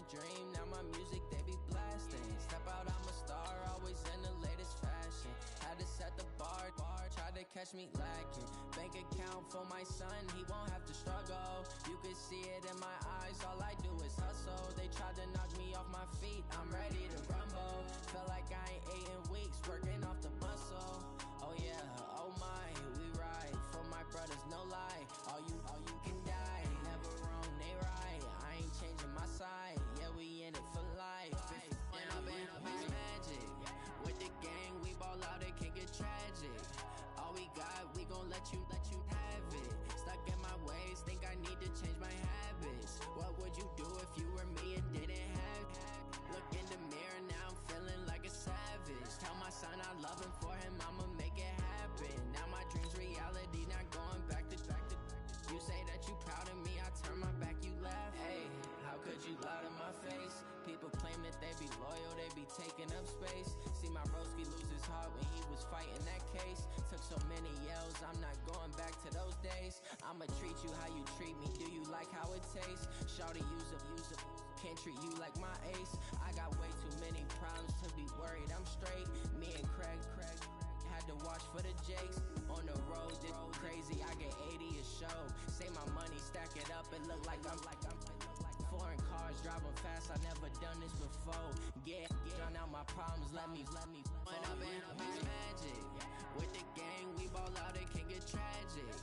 dream, now my music they be blasting. Step out, I'm a star, always in the latest fashion. Had to set the bar, try to catch me lacking. Bank account for my son, he won't have to struggle. You can see it in my eyes, all I do is hustle. They tried to knock me off my feet, I'm ready to rumble. Felt like I ain't ate in weeks, working off the muscle. Oh yeah, oh my, we ride for my brothers, no lie. All you can die, never wrong, they right. I ain't changing my side, yeah, we in it for life. When up it's magic. With the gang, we ball out, it can get tragic. All we got, we gon' let you have it. Stuck in my ways, think I need to change my habits. What would you do if you were me and didn't have it? Look in the mirror, now I'm feeling like a savage. Tell my son I love him, for him I'ma make it happen. Now my dream's reality, not going back to. You say that you proud of me, I turn my back, you laugh. Hey, how could you lie to my face? People claim that they be loyal, they be taking up space. See my broski lose his heart when he was fighting that case. Took so many yells, I'm not going back to those days. I'ma treat you how you treat me, do you like how it tastes? Shawty, use up, can't treat you like my ace. I got way too many problems to be worried, I'm straight. Me and Craig had to watch for the Jakes. On the road, this crazy, I get 80 a show. Say my money, stack it up, it look like I'm foreign cars, driving fast, I never done this before. Yeah, drown out my problems, let me When up it's magic. With the gang, we ball out, it can get tragic.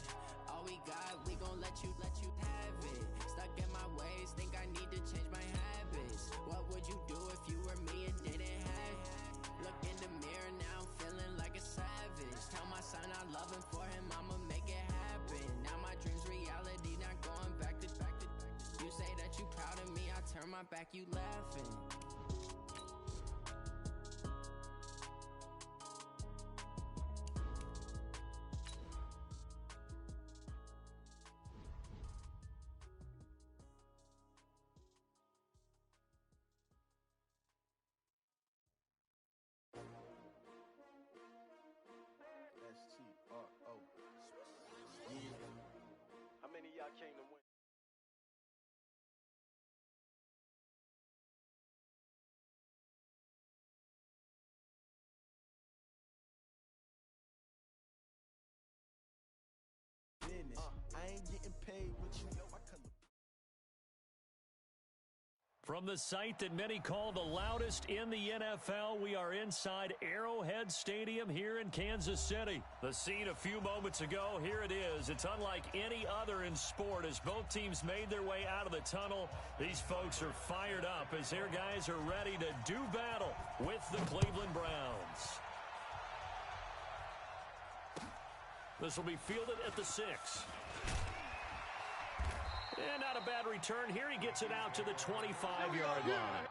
All we got, we gon' let you have it. Stuck in my ways, think I need to change my habits. What would you do if you were me and didn't have it? Look in the mirror, now I'm feeling like a savage. Tell my son I love him, for him I'ma make it happen. Now my dream's reality, not going back to. You say that you proud of me, I turn my back, you laughing. STRO. How many of y'all came to win? I ain't getting paid with you, yo. I couldn't. From the site that many call the loudest in the NFL, we are inside Arrowhead Stadium here in Kansas City. The scene a few moments ago, here it is. It's unlike any other in sport as both teams made their way out of the tunnel. These folks are fired up as their guys are ready to do battle with the Cleveland Browns. This will be fielded at the 6. And not a bad return here. He gets it out to the 25-yard line.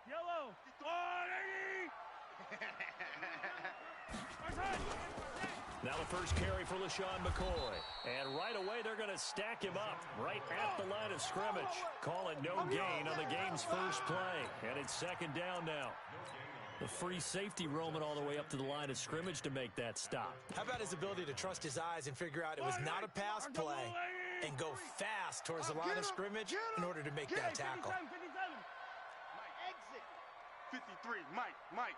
Yellow. 180. Now the first carry for LaShawn McCoy. And right away, they're going to stack him up right at the line of scrimmage. Call it no gain on the game's first play. And it's second down now. The free safety roaming all the way up to the line of scrimmage to make that stop. How about his ability to trust his eyes and figure out it was not a pass play and go fast towards the line of scrimmage in order to make that tackle. 53, Mike.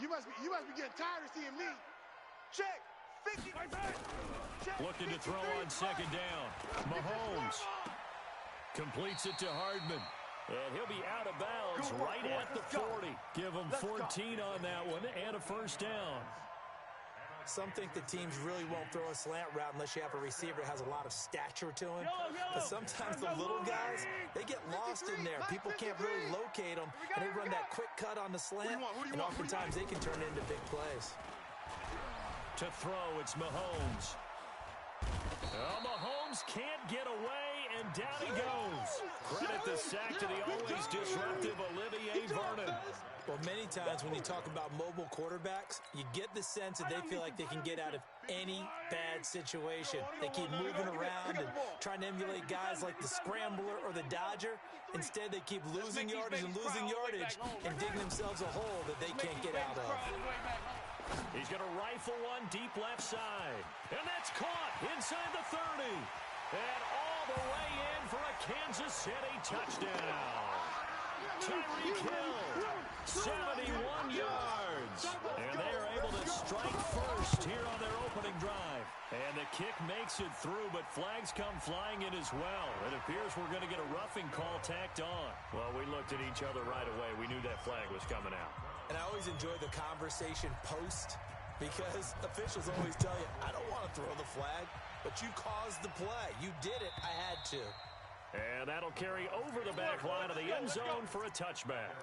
You must be getting tired of seeing me. Check. 50. Looking to throw on second down. Mahomes completes it to Hardman. And he'll be out of bounds right at the 40. Give him 14 on that one and a first down. Some think the teams really won't throw a slant route unless you have a receiver that has a lot of stature to him. But sometimes the little guys, they get lost in there. People can't really locate them, and they run that quick cut on the slant, and oftentimes they can turn it into big plays. To throw, it's Mahomes. Oh, Mahomes can't get away, and down he goes. Credit the sack to the always disruptive Olivier Vernon. Well, many times when you talk about mobile quarterbacks, you get the sense that they feel like they can get out of any bad situation. They keep moving around and trying to emulate guys like the Scrambler or the Dodger. Instead, they keep losing yardage and digging themselves a hole that they can't get out of. He's going to rifle one deep left side. And that's caught inside the 30. And all the way in for a Kansas City touchdown. Tyreek Hill, 71 yards. And they are able to strike first here on their opening drive. And the kick makes it through, but flags come flying in as well. It appears we're going to get a roughing call tacked on. Well, we looked at each other right away. We knew that flag was coming out. And I always enjoy the conversation post because officials always tell you, I don't want to throw the flag, but you caused the play. You did it. I had to. And that'll carry over the back line of the end zone for a touchback.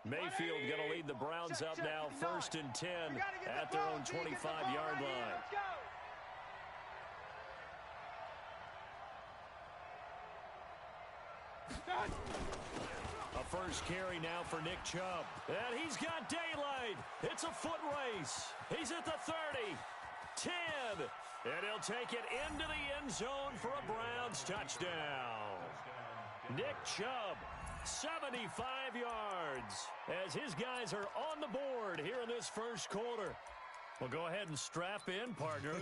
Mayfield going to lead the Browns up now, 1st and 10 at their own 25-yard line. A first carry now for Nick Chubb. And he's got daylight. It's a foot race. He's at the 30, 10, and he'll take it into the end zone for a Browns touchdown. Nick Chubb, 75 yards, as his guys are on the board here in this first quarter. Well, go ahead and strap in, partner.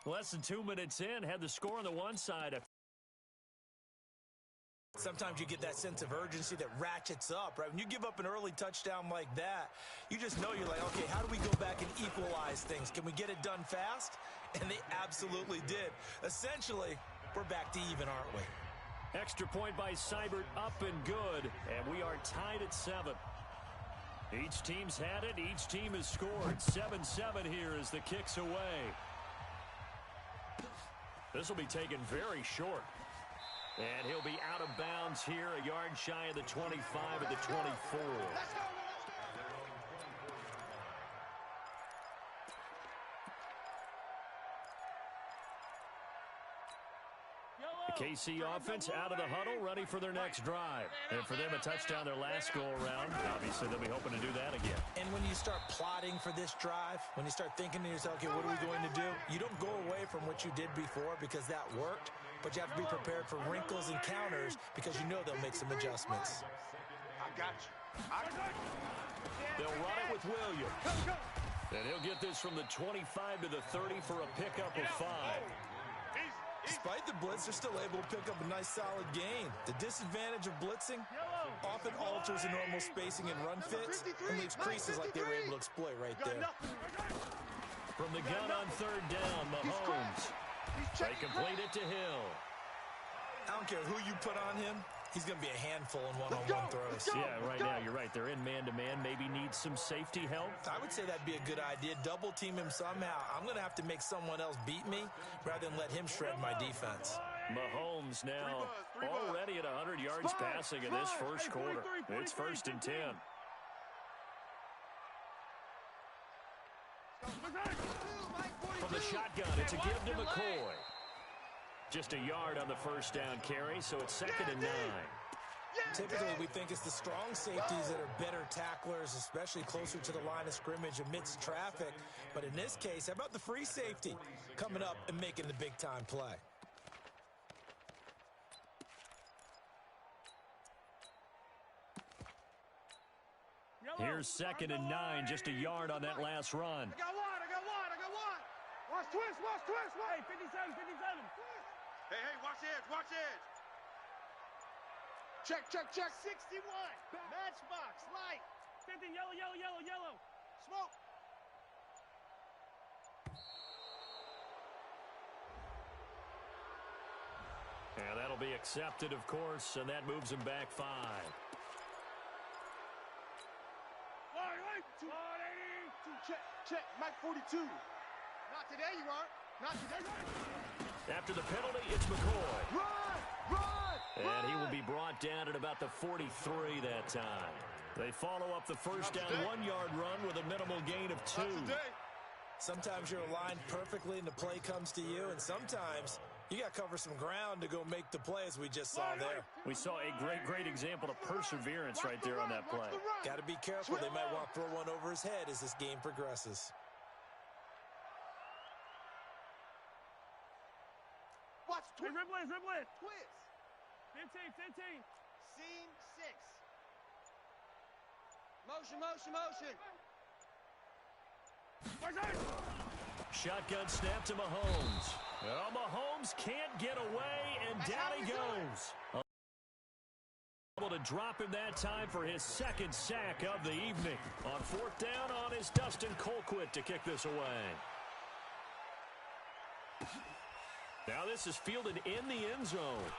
Less than 2 minutes in, had the score on the one side. Sometimes you get that sense of urgency that ratchets up, right? When you give up an early touchdown like that, you just know you're like, okay, how do we go back and equalize things? Can we get it done fast? And they absolutely did. Essentially, we're back to even, aren't we? Extra point by Seibert, up and good, and we are tied at 7. Each team's had it. Each team has scored. 7-7 here as the kick's away. This will be taken very short. And he'll be out of bounds here, a yard shy of the 25 at the 24. The KC offense out of the huddle, ready for their next drive. And for them, a touchdown their last go-around. Obviously, they'll be hoping to do that again. And when you start plotting for this drive, when you start thinking to yourself, okay, what are we going to do? You don't go away from what you did before because that worked, but you have to be prepared for wrinkles and counters because you know they'll make some adjustments. I got you. They'll run it with Williams. And he'll get this from the 25 to the 30 for a pickup of 5. Despite the blitz, they're still able to pick up a nice solid gain. The disadvantage of blitzing often alters the normal spacing and run fits and leaves creases like they were able to exploit right there. From the gun on 3rd down, Mahomes. They complete it to Hill. I don't care who you put on him. he's going to be a handful in one-on-one throws. Yeah, right now, you're right. They're in man-to-man. Maybe need some safety help. I would say that'd be a good idea. Double team him somehow. I'm going to have to make someone else beat me rather than let him shred my defense. Mahomes now already at 100 yards passing in this first quarter. It's 1st and 10. From the shotgun, it's a give to McCoy. Just a yard on the first down carry, so it's 2nd and 9. Typically, we think it's the strong safeties that are better tacklers, especially closer to the line of scrimmage amidst traffic. But in this case, how about the free safety coming up and making the big-time play? Here's 2nd and 9, just a yard on that last run. I got one. Watch twist. Hey, 57. Hey, watch edge. Check. 61. Matchbox, light. 50, yellow. Smoke. And that'll be accepted, of course, and that moves him back 5. Check. Mike 42. Not today, you aren't. Not today. After the penalty, it's McCoy. Run! And he will be brought down at about the 43 that time. They follow up the first down 1-yard run with a minimal gain of 2. Sometimes you're aligned perfectly and the play comes to you, and sometimes you got to cover some ground to go make the play, as we just saw there. We saw a great example of perseverance right there on that play. Got to be careful. They might want to throw one over his head as this game progresses. Watch twist. Dribble it. Twist. 15. Seam 6. Motion. Shotgun snap to Mahomes. Well, Mahomes can't get away, and down he goes. Able to drop him that time for his 2nd sack of the evening. On 4th down on is Dustin Colquitt to kick this away. Now this is fielded in the end zone.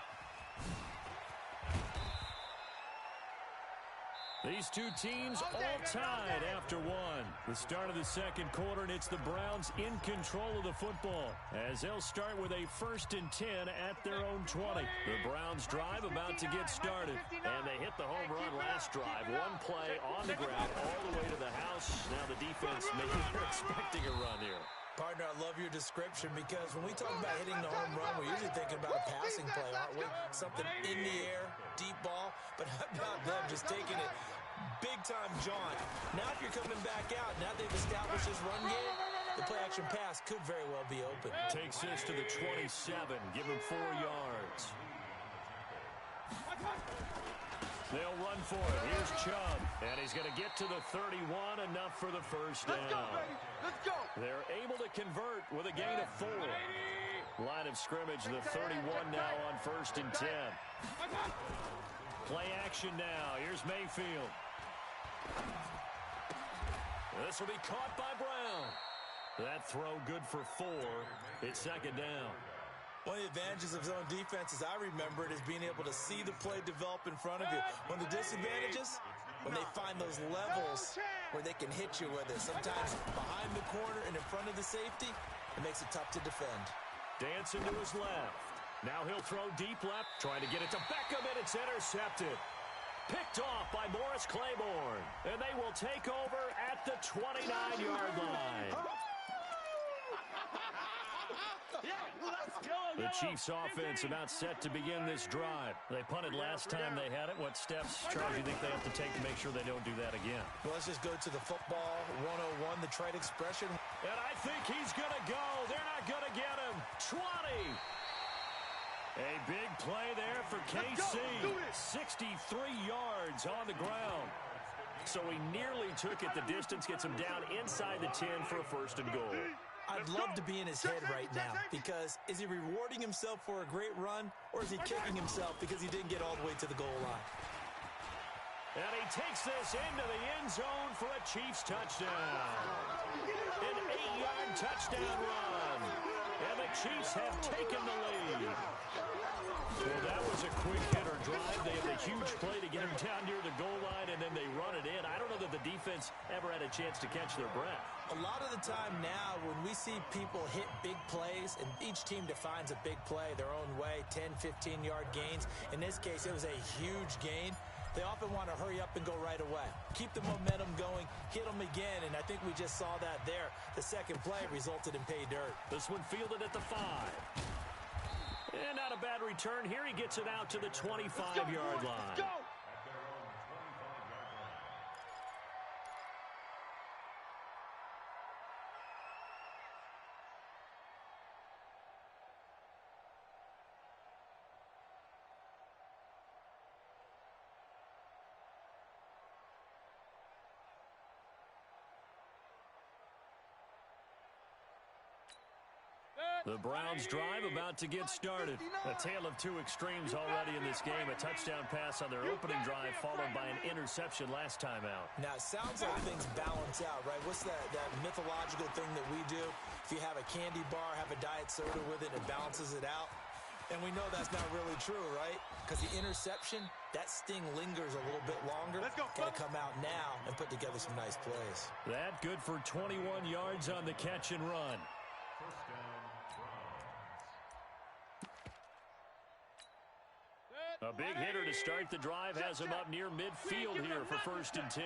These two teams all tied after 1. The start of the 2nd quarter, and it's the Browns in control of the football as they'll start with a 1st and 10 at their own 20. The Browns drive about to get started, and they hit the home run last drive. One play on the ground all the way to the house. Now the defense maybe they're expecting a run here. Partner, I love your description because when we talk about hitting the home run, we're usually thinking about a passing play, aren't we? Something in the air, deep ball, but how about them just taking it big-time jaunt. Now if you're coming back out, now they've established this run game, the play-action pass could very well be open. Takes this to the 27, give him 4 yards. They'll run for it. Here's Chubb, and he's going to get to the 31, enough for the first down. Let's go, baby. Let's go. They're able to convert with a gain of 4. Line of scrimmage, the 31 now on 1st and 10. Play action now. Here's Mayfield. This will be caught by Brown. That throw good for 4. It's 2nd down. One of the advantages of zone defense, as I remember it, is being able to see the play develop in front of you. One of the disadvantages, when they find those levels where they can hit you with it. Sometimes behind the corner and in front of the safety, it makes it tough to defend. Dancing to his left. Now he'll throw deep left, trying to get it to Beckham, and it's intercepted. Picked off by Morris Claiborne. And they will take over at the 29-yard line. The Chiefs' offense about set to begin this drive. They punted last time they had it. What steps, Charles, do you think they have to take to make sure they don't do that again? Well, let's just go to the football 101, the trite expression. And I think he's going to go. They're not going to get him. 20. A big play there for KC. 63 yards on the ground. So he nearly took it the distance, gets him down inside the 10 for a 1st and goal. I'd love to be in his head right now, because is he rewarding himself for a great run, or is he kicking himself because he didn't get all the way to the goal line? And he takes this into the end zone for a Chiefs touchdown. An 8-yard touchdown run. And the Chiefs have taken the lead. Well, that was a quick hitter drive. They have a huge play to get him down near the goal line, and then they run it in. I don't know that the defense ever had a chance to catch their breath. A lot of the time now when we see people hit big plays, and each team defines a big play their own way, 10, 15-yard gains. In this case, it was a huge gain. They often want to hurry up and go right away. Keep the momentum going, hit them again, and I think we just saw that there. The second play resulted in pay dirt. This one fielded at the 5. And not a bad return. Here he gets it out to the 25-yard line. Let's go. The Browns drive about to get started. A tale of two extremes already in this game. A touchdown pass on their opening drive followed by an interception last time out. Now, it sounds like things balance out, right? What's that mythological thing that we do? If you have a candy bar, have a diet soda with it, it balances it out. And we know that's not really true, right? Because the interception, that sting lingers a little bit longer. Let's go, Got to come out now and put together some nice plays. That good for 21 yards on the catch and run. A big hitter to start the drive has him up near midfield here for 1st and 10.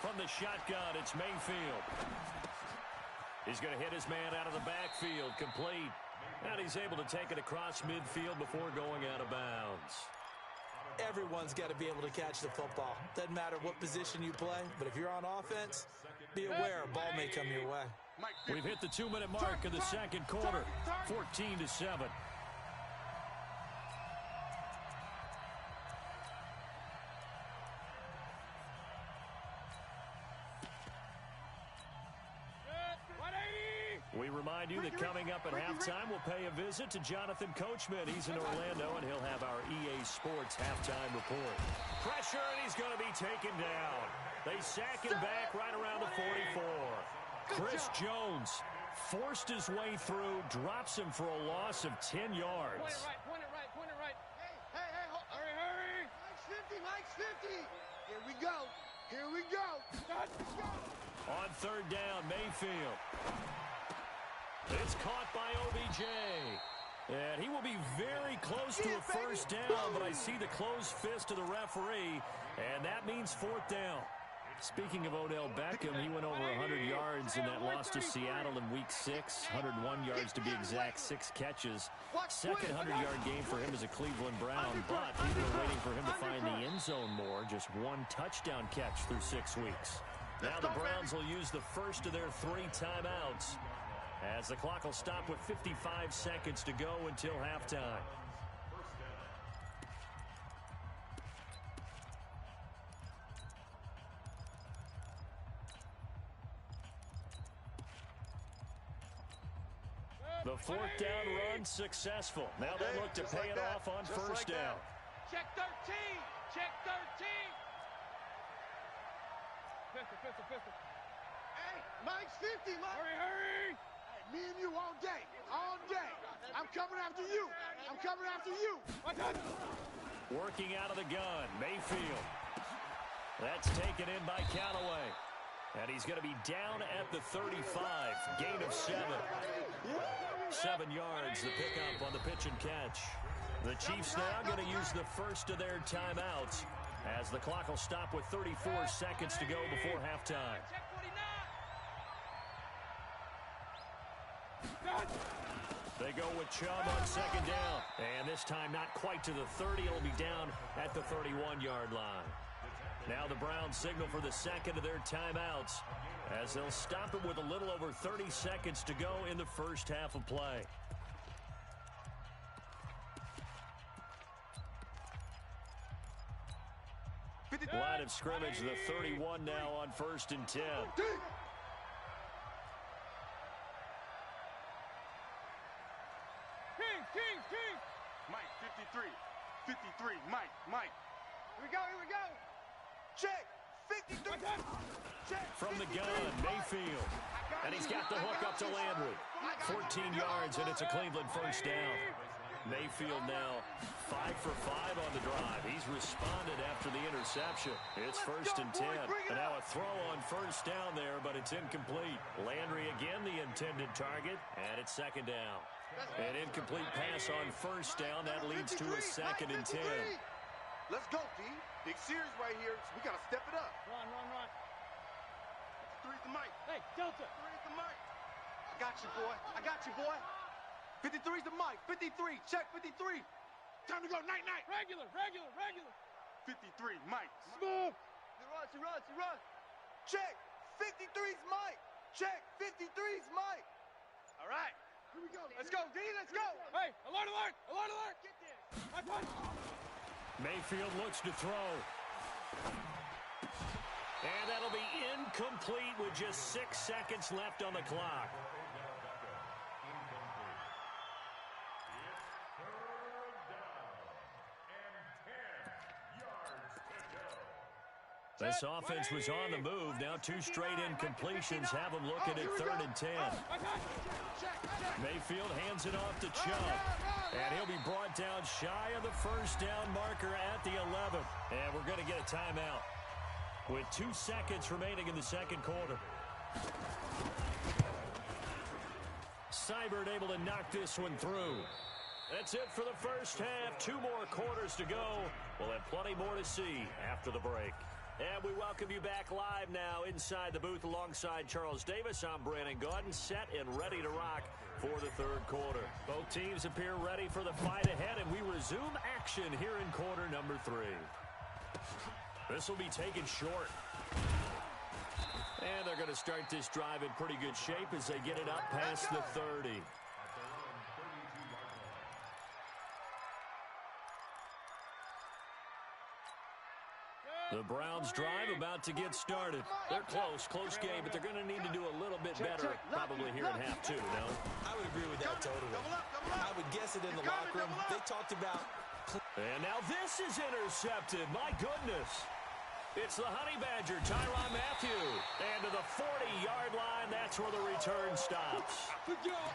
From the shotgun, it's Mayfield. He's going to hit his man out of the backfield, complete. And he's able to take it across midfield before going out of bounds. Everyone's got to be able to catch the football. Doesn't matter what position you play, but if you're on offense, be aware a ball may come your way. We've hit the 2-minute mark of the second quarter, 14-7. We remind you that coming up at halftime, we'll pay a visit to Jonathan Coachman. He's in Orlando, and he'll have our EA Sports halftime report. Pressure, and he's going to be taken down. They sack him back right around the 44. Chris Jones forced his way through, drops him for a loss of 10 yards. Point it right. Hey, hurry. Mike's 50. Here we go. On 3rd down, Mayfield. It's caught by OBJ. And he will be very close to a first down, but I see the closed fist of the referee, and that means 4th down. Speaking of Odell Beckham, he went over 100 yards in that loss to Seattle in Week 6. 101 yards to be exact, 6 catches. Second 100-yard game for him as a Cleveland Brown, but people are waiting for him to find the end zone more. Just 1 touchdown catch through 6 weeks. Now the Browns will use the first of their 3 timeouts, as the clock will stop with 55 seconds to go until halftime. The 4th down run successful. Now they look to pay it off on first down. Check 13. Pistol. Hey, Mike's 50, Mike. Hurry. Hey, me and you all day. I'm coming after you. Working out of the gun, Mayfield. That's taken in by Callaway. And he's going to be down at the 35. Gain of 7. 7 yards, the pickup on the pitch and catch. The Chiefs now going to use the first of their timeouts, as the clock will stop with 34 seconds to go before halftime. They go with Chubb on 2nd down. And this time not quite to the 30. It'll be down at the 31-yard line. Now the Browns signal for the second of their timeouts, as they'll stop it with a little over 30 seconds to go in the first half of play. Line of scrimmage, the 31 now on 1st and 10. King. Mike, 53, Mike. Here we go. Check, 53. From the gun, Mayfield. And he's got the hook up to Landry. 14 yards, and it's a Cleveland first down. Mayfield now 5 for 5 on the drive. He's responded after the interception. It's 1st and 10. And now a throw on first down there, but it's incomplete. Landry again the intended target, and it's 2nd down. An incomplete pass on first down. That leads to a 2nd and 10. Let's go, D. Big series right here. We got to step it up. Run. Three's the mic. Hey, Delta. Three's the mic. I got you, boy. 53's the mic. 53. Check 53. Time to go. Night. Regular. 53, Mike. Smooth. She runs. Check. 53's Mike. Check. 53's Mike. All right. Here we go. Let's go, D. Let's go. Hey, alert. Get this. High punch. Mayfield looks to throw. And that'll be incomplete with just 6 seconds left on the clock. This offense was on the move. Now 2 straight incompletions have them looking at 3rd and 10. Mayfield hands it off to Chubb. And he'll be brought down shy of the first down marker at the 11. And we're going to get a timeout with 2 seconds remaining in the second quarter. Seibert able to knock this one through. That's it for the first half. 2 more quarters to go. We'll have plenty more to see after the break. And we welcome you back live now inside the booth alongside Charles Davis. I'm Brandon Gaudin, set and ready to rock for the third quarter. Both teams appear ready for the fight ahead, and we resume action here in quarter number 3. This will be taken short. And they're going to start this drive in pretty good shape as they get it up past the 30. The Browns drive about to get started. They're close game, but they're going to need to do a little bit better probably here in half 2, no? I would agree with that totally. I would guess it in the locker room. They talked about... And now this is intercepted. My goodness. It's the Honey Badger, Tyrann Mathieu. And to the 40-yard line, that's where the return stops. Good job.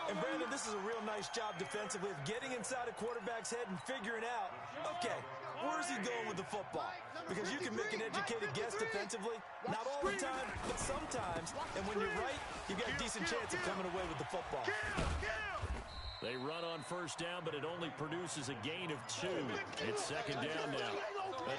And Brandon, this is a real nice job defensively of getting inside a quarterback's head and figuring out, okay, where's he going with the football? Because you can make an educated guess defensively, not all the time, but sometimes. And when you're right, you've got a decent chance of coming away with the football. They run on first down, but it only produces a gain of 2. It's 2nd down now.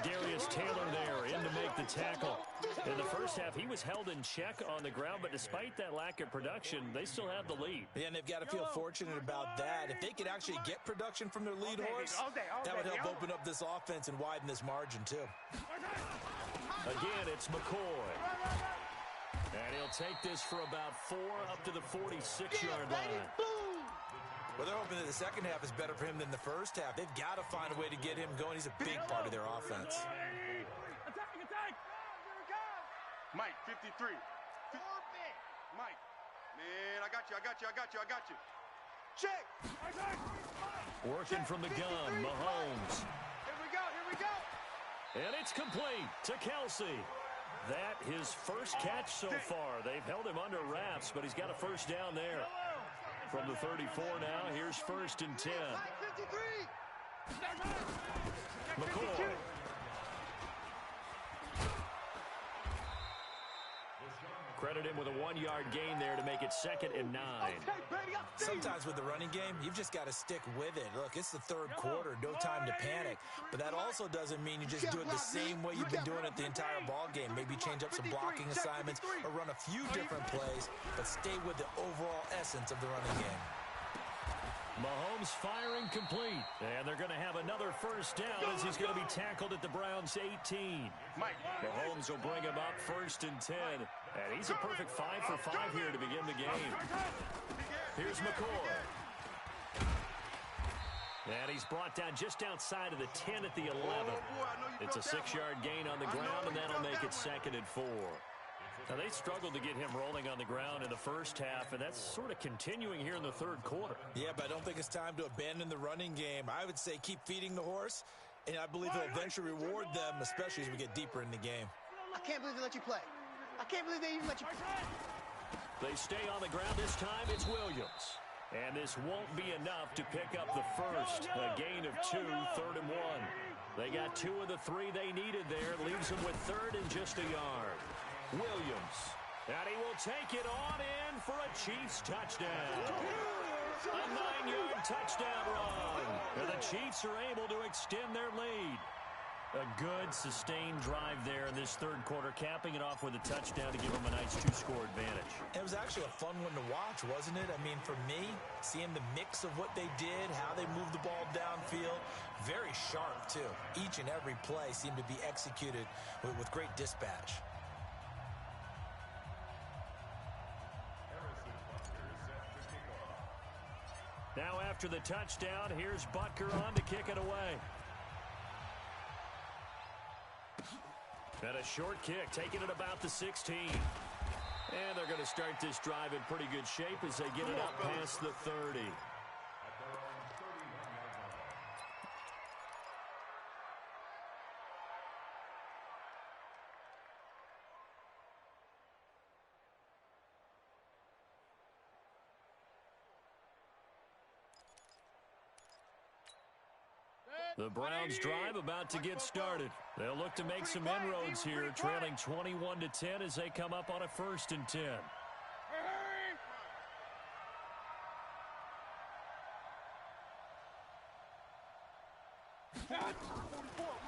Darius Taylor there in to make the tackle. In the first half, he was held in check on the ground, but despite that lack of production, they still have the lead. Yeah, and they've got to feel fortunate about that. If they could actually get production from their lead horse, that would help open up this offense and widen this margin, too. Again, it's McCoy. And he'll take this for about 4 up to the 46-yard line. Well, they're hoping that the second half is better for him than the first half. They've got to find a way to get him going. He's a big part of their offense. Attack! Mike, 53. Mike. Man, I got you. Check. Working from the gun, Mahomes. Here we go. And it's complete to Kelsey. That his first catch so far. They've held him under wraps, but he's got a first down there. From the 34 now, here's 1st and 10. McCoy. Credit him with a 1-yard gain there to make it 2nd and 9. Sometimes with the running game, you've just got to stick with it. Look, it's the third quarter, no time to panic. But that also doesn't mean you just do it the same way you've been doing it the entire ball game. Maybe change up some blocking assignments or run a few different plays, but stay with the overall essence of the running game. Mahomes firing complete. And they're going to have another first down as he's going to be tackled at the Browns' 18. Mahomes will bring him up 1st and 10. And he's a perfect 5 for 5 here to begin the game. Here's McCoy. And he's brought down just outside of the 10 at the 11. It's a 6-yard gain on the ground, and that'll make it 2nd and 4. Now, they struggled to get him rolling on the ground in the first half, and that's sort of continuing here in the third quarter. Yeah, but I don't think it's time to abandon the running game. I would say keep feeding the horse, and I believe he'll eventually reward them, especially as we get deeper in the game. I can't believe they let you play. I can't believe they even let you. They stay on the ground this time. It's Williams. And this won't be enough to pick up the first. A gain of 2, 3rd and 1. They got 2 of the 3 they needed there. Leaves them with 3rd and just a yard. Williams. And he will take it on in for a Chiefs touchdown. A 9-yard touchdown run. And the Chiefs are able to extend their lead. A good, sustained drive there in this 3rd quarter, capping it off with a touchdown to give them a nice 2-score advantage. It was actually a fun one to watch, wasn't it? I mean, for me, seeing the mix of what they did, how they moved the ball downfield, very sharp, too. Each and every play seemed to be executed with great dispatch. Now after the touchdown, here's Butker on to kick it away. And a short kick, taking it about the 16. And they're going to start this drive in pretty good shape as they get it up past the 30. The Browns drive about to get started. They'll look to make some inroads here, trailing 21-10 as they come up on a 1st and 10.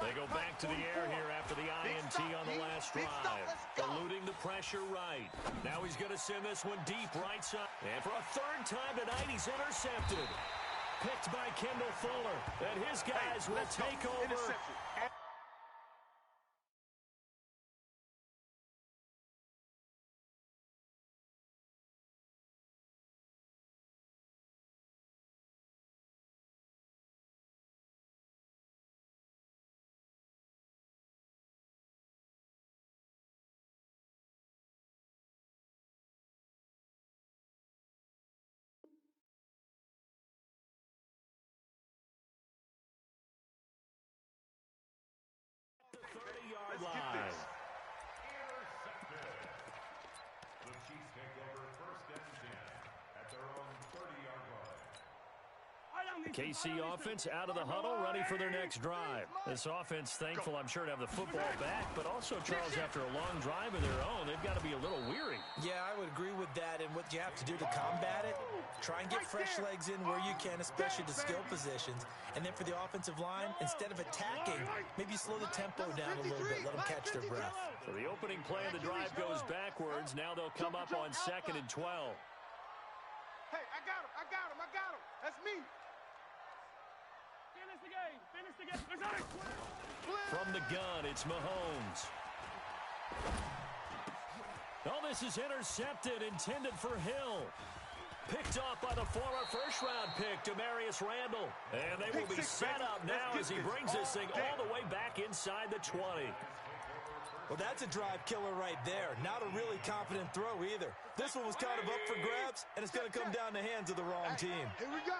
They go back to the air here after the INT on the last drive. Eluding the pressure right. Now he's going to send this one deep right side. And for a 3rd time tonight, he's intercepted. Picked by Kendall Fuller. And his guys will take over. The 30-yard line. Intercepted. The Chiefs take over 1st and 10 at their own 30-yard line. The KC offense out of the huddle, ready for their next drive. This offense thankful, I'm sure, to have the football back, but also, Charles, after a long drive of their own, they've got to be a little weary. Yeah, I would agree with that, and what you have to do to combat it, try and get fresh legs in where you can, especially to skill positions. And then for the offensive line, instead of attacking, maybe slow the tempo down a little bit, let them catch their breath. So the opening play of the drive goes backwards. Now they'll come up on 2nd and 12. Hey, I got him. That's me. Finish the game. From the gun, it's Mahomes. Oh, this is intercepted, intended for Hill. Picked off by the former 1st-round pick, Demarius Randall. And they will be set up now as he brings this thing all the way back inside the 20. Well, that's a drive killer right there. Not a really confident throw either. This one was kind of up for grabs, and it's going to come down the hands of the wrong team. Here we go.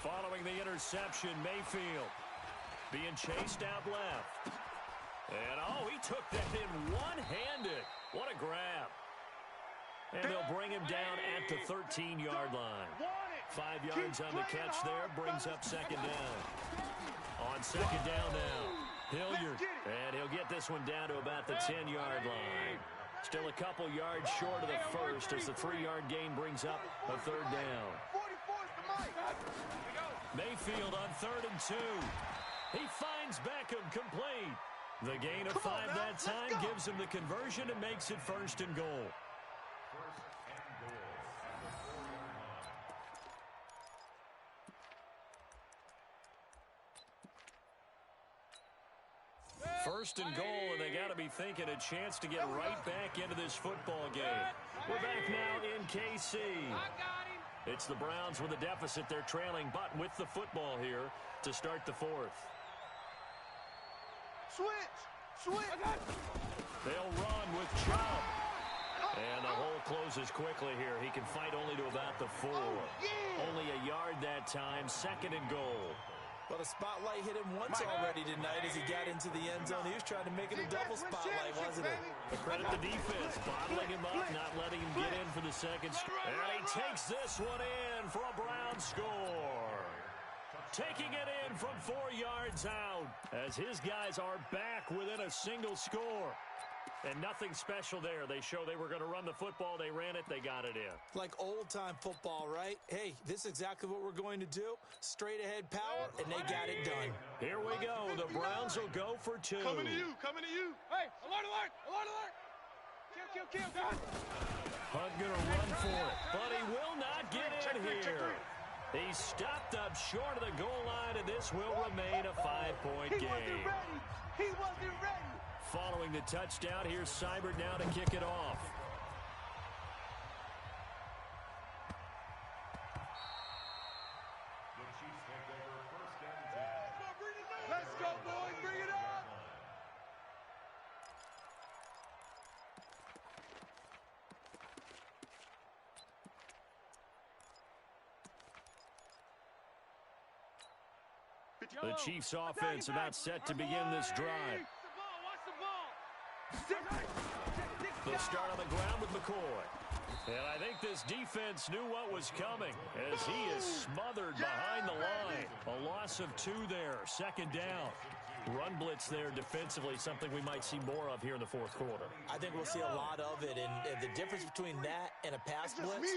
Following the interception, Mayfield being chased out left. And, oh, he took that in one-handed. What a grab. And they'll bring him down at the 13-yard line. 5 yards on the catch there, brings up 2nd down. On 2nd down now, Hilliard. And he'll get this one down to about the 10-yard line. Still a couple yards short of the first as the 3-yard gain brings up a 3rd down. Mayfield on 3rd and 2. He finds Beckham complete. The gain of 5 that time gives him the conversion and makes it 1st and goal. First and goal, and they got to be thinking a chance to get right back into this football game. We're back now in KC. It's the Browns with a deficit. They're trailing, but with the football here to start the fourth. Switch! They'll run with Chubb. And the hole closes quickly here. He can fight only to about the 4. Only a yard that time. 2nd and goal. Well, the spotlight hit him once already tonight as he got into the end zone. He was trying to make it a double spotlight, wasn't it? But credit the defense, bottling him up, not letting him get in for the second. And he takes this one in for a Browns score. Taking it in from 4 yards out as his guys are back within a single score. And nothing special there. They show they were going to run the football. They ran it. They got it in. Like old-time football, right? Hey, this is exactly what we're going to do. Straight-ahead power, and they got it done. Here we go. The Browns will go for 2. Coming to you. Hey, alert. Kill, guys. Hunt going to run for it, but he will not get in here. He's stopped up short of the goal line, and this will remain a 5-point game. He wasn't ready. Following the touchdown, here's Seibert now to kick it off. The Chiefs take over 1st and 10. Let's go, boys. Bring it up. The Chiefs offense about set to begin this drive. They'll start on the ground with McCoy. And I think this defense knew what was coming as he is smothered behind the line. A loss of 2 there, 2nd down. Run blitz there defensively, something we might see more of here in the 4th quarter. I think we'll see a lot of it, and the difference between that and a pass blitz,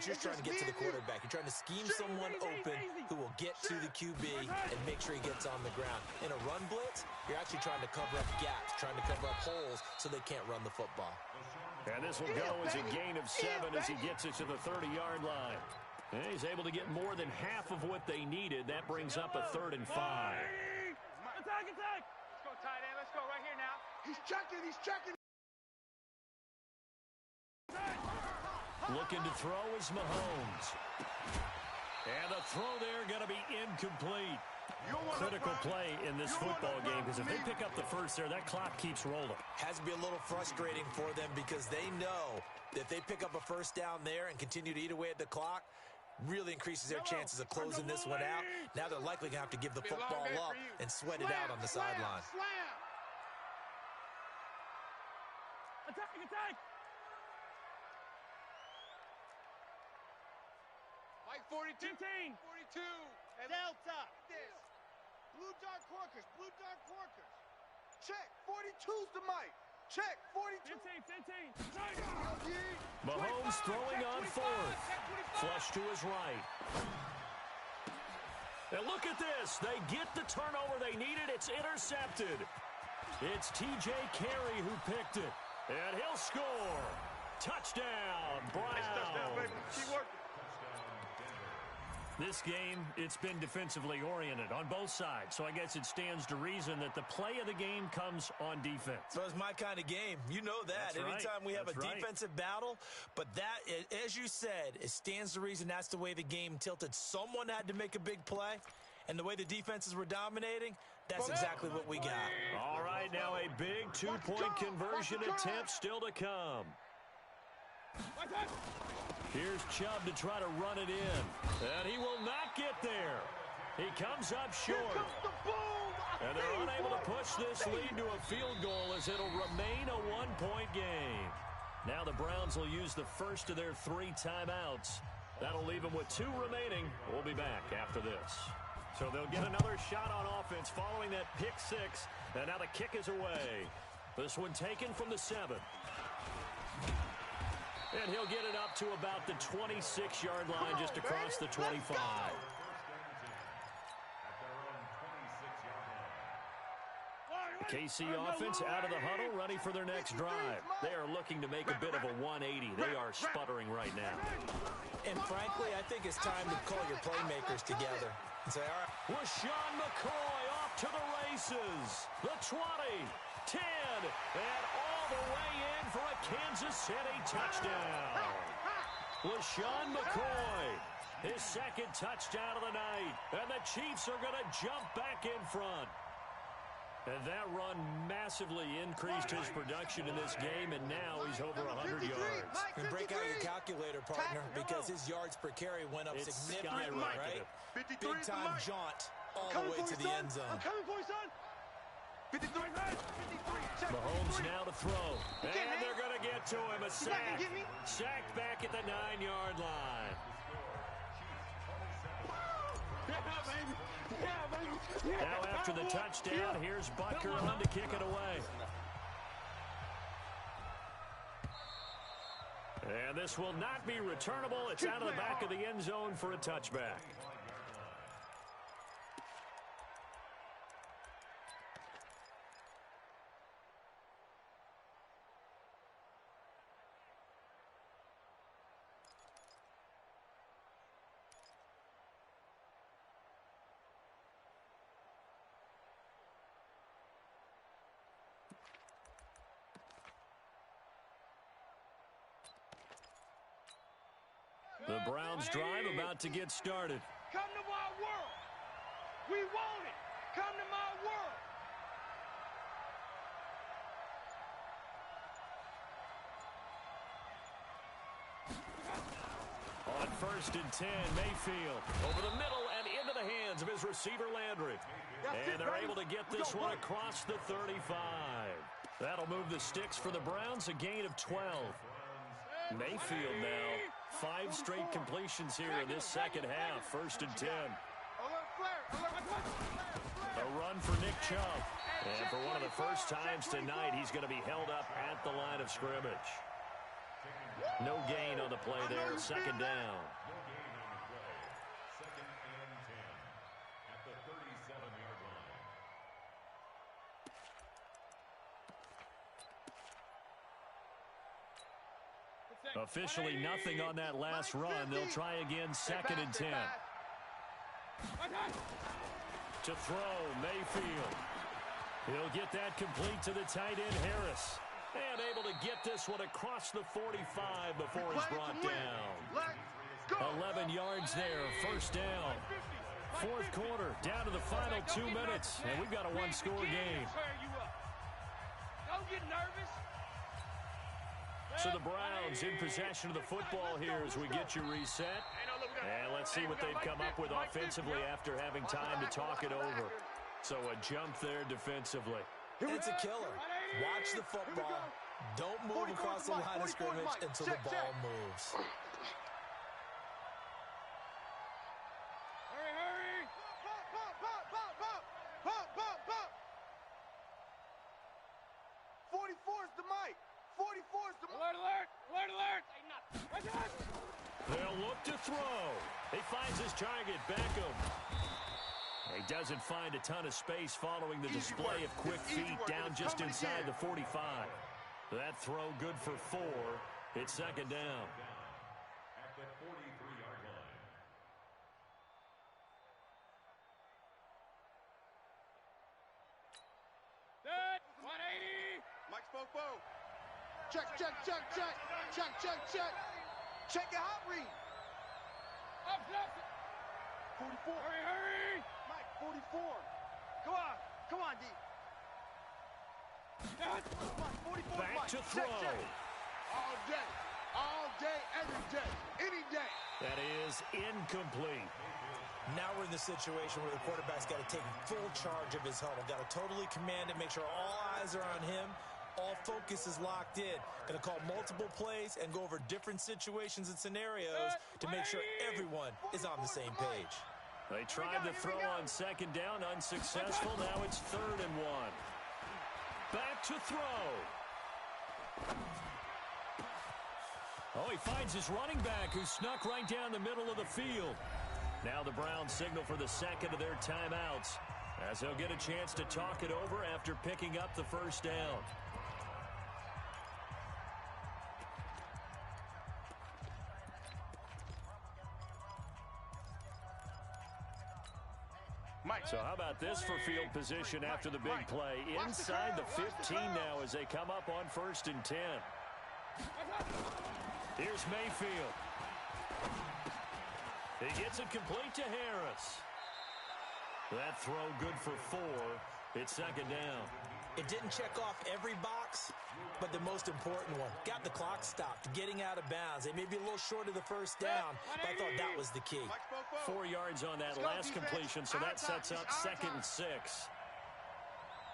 you're trying to get to the quarterback. You're trying to scheme someone open who will get to the QB and make sure he gets on the ground. In a run blitz, you're actually trying to cover up gaps, trying to cover up holes so they can't run the football. And this will go as a gain of 7 as he gets it to the 30-yard line. And he's able to get more than half of what they needed. That brings up a 3rd and 5. Attack! Let's go, tight end. Let's go right here now. He's checking. Looking to throw is Mahomes. And the throw there going to be incomplete. Critical play in this football game because if they pick up the first there, that clock keeps rolling. Has to be a little frustrating for them because they know that if they pick up a first down there and continue to eat away at the clock, really increases their chances of closing this one out. Now they're likely going to have to give the football up and sweat it out on the sideline. Attack! Mike 42. 15. 42. Delta. This. Blue dark corkers. Check. 42's the Mike. Check. 42. 15. Mahomes throwing on 4th. Flush to his right. And look at this. They get the turnover they needed. It's intercepted. It's T.J. Carey who picked it. And he'll score. Touchdown, Browns. Keep working. This game, it's been defensively oriented on both sides, so I guess it stands to reason that the play of the game comes on defense. So it's my kind of game. You know that. That's right. Anytime we have That's a right. defensive battle, but that, as you said, it stands to reason that's the way the game tilted. Someone had to make a big play, and the way the defenses were dominating, that's exactly what we got. All right, now a big 2-point conversion attempt still to come. Here's Chubb to try to run it in. And he will not get there. He comes up short. And they're unable to push this lead to a field goal as it'll remain a 1-point game. Now the Browns will use the first of their 3 timeouts. That'll leave them with 2 remaining. We'll be back after this. So they'll get another shot on offense following that pick 6. And now the kick is away. This one taken from the 7. And he'll get it up to about the 26-yard line, just across the 25. The KC offense out of the huddle, ready for their next drive. They are looking to make a bit of a 180. They are sputtering right now. And frankly, I think it's time to call your playmakers together and say, all right. LaShawn McCoy off to the races. The 20, 10, and all the way in for a Kansas City touchdown. LaShawn McCoy, his second touchdown of the night. And the Chiefs are going to jump back in front. And that run massively increased his production in this game, and now he's over 100 yards. And break out your calculator, partner, because his yards per carry went up significantly, right? Big-time jaunt all the way to the end zone. I'm coming for you, son. 53, 53. Mahomes now to throw. And they're going to get to him. A sack. Sacked back at the 9-yard line. Now after the touchdown, here's Butker on to kick it away. And this will not be returnable. It's out of the back of the end zone for a touchback. The Browns drive about to get started. Come to my world. We want it. Come to my world. On 1st and 10, Mayfield over the middle and into the hands of his receiver Landry. And they're able to get this one across the 35. That'll move the sticks for the Browns, a gain of 12. Mayfield now, 5 straight completions here in this second half. 1st and 10. A run for Nick Chubb. And for one of the first times tonight, he's going to be held up at the line of scrimmage. No gain on the play there. 2nd down. Officially nothing on that last run. They'll try again 2nd and 10. To throw, Mayfield. He'll get that complete to the tight end, Harris. And able to get this one across the 45 before he's brought down. 11 yards there, 1st down. 4th quarter, down to the final 2 minutes. And we've got a 1-score game. Don't get nervous. So the Browns in possession of the football here as we get you reset. And let's see what they've come up with offensively after having time to talk it over. So a jump there defensively. It's a killer. Watch the football. Don't move across the line of scrimmage until the ball moves. Hurry. Pop. 44 is the mic. 44 is the mic. Alert. They'll look to throw. He finds his target, Beckham. He doesn't find a ton of space following the display of quick feet down just inside the 45. That throw good for 4. It's 2nd down. At the 43-yard line. Set. 180. Mike Spopo. Check. Check your hot read. Up. 44. Hurry. Mike, 44. Come on, D. Come on, 44. Back Mike. to throw. Check. All day, every day, any day. That is incomplete. Now we're in the situation where the quarterback's got to take full charge of his huddle. Got to totally command it, make sure all eyes are on him. All focus is locked in. Going to call multiple plays and go over different situations and scenarios to make sure everyone is on the same page. They tried to throw on 2nd down, unsuccessful. Now it's 3rd and 1. Back to throw. Oh, he finds his running back who snuck right down the middle of the field. Now the Browns signal for the 2nd of their timeouts as they'll get a chance to talk it over after picking up the 1st down. So how about this for field position after the big play? Inside the 15 now as they come up on 1st and 10. Here's Mayfield. He gets it complete to Harris. That throw good for 4. It's second down. It didn't check off every box, but the most important one. Got the clock stopped, getting out of bounds. They may be a little short of the first down, but I thought that was the key. 4 yards on that last completion, so that sets up 2nd and 6.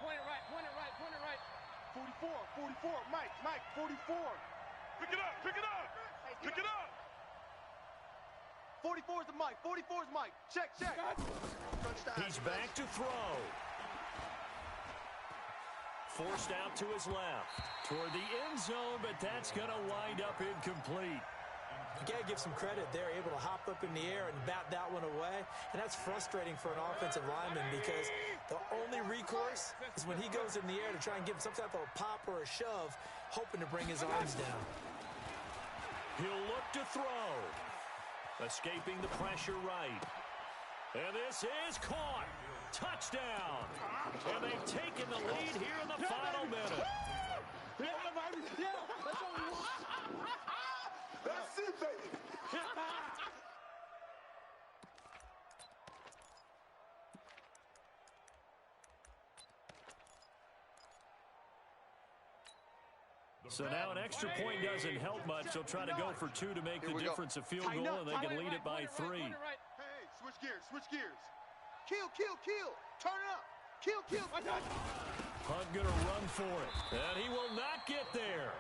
Point it right, point it right, point it right. 44, Mike, 44. Pick it up, pick it up, pick it up. 44 is the Mike, 44 is Mike. Check. He's back to throw. Forced out to his left. Toward the end zone, but that's going to wind up incomplete. You got to give some credit. They're able to hop up in the air and bat that one away. And that's frustrating for an offensive lineman because the only recourse is when he goes in the air to try and give some type of a pop or a shove, hoping to bring his arms down. He'll look to throw. Escaping the pressure right. And this is caught. Touchdown. And they've taken the lead here in the final minute. That's it, baby. So now an extra point doesn't help much. They'll try to go for 2 to make the difference a field goal, and they can lead it by 3. Hey, switch gears. Kill. Turn it up. Kill. Hunt going to run for it, and he will not get there.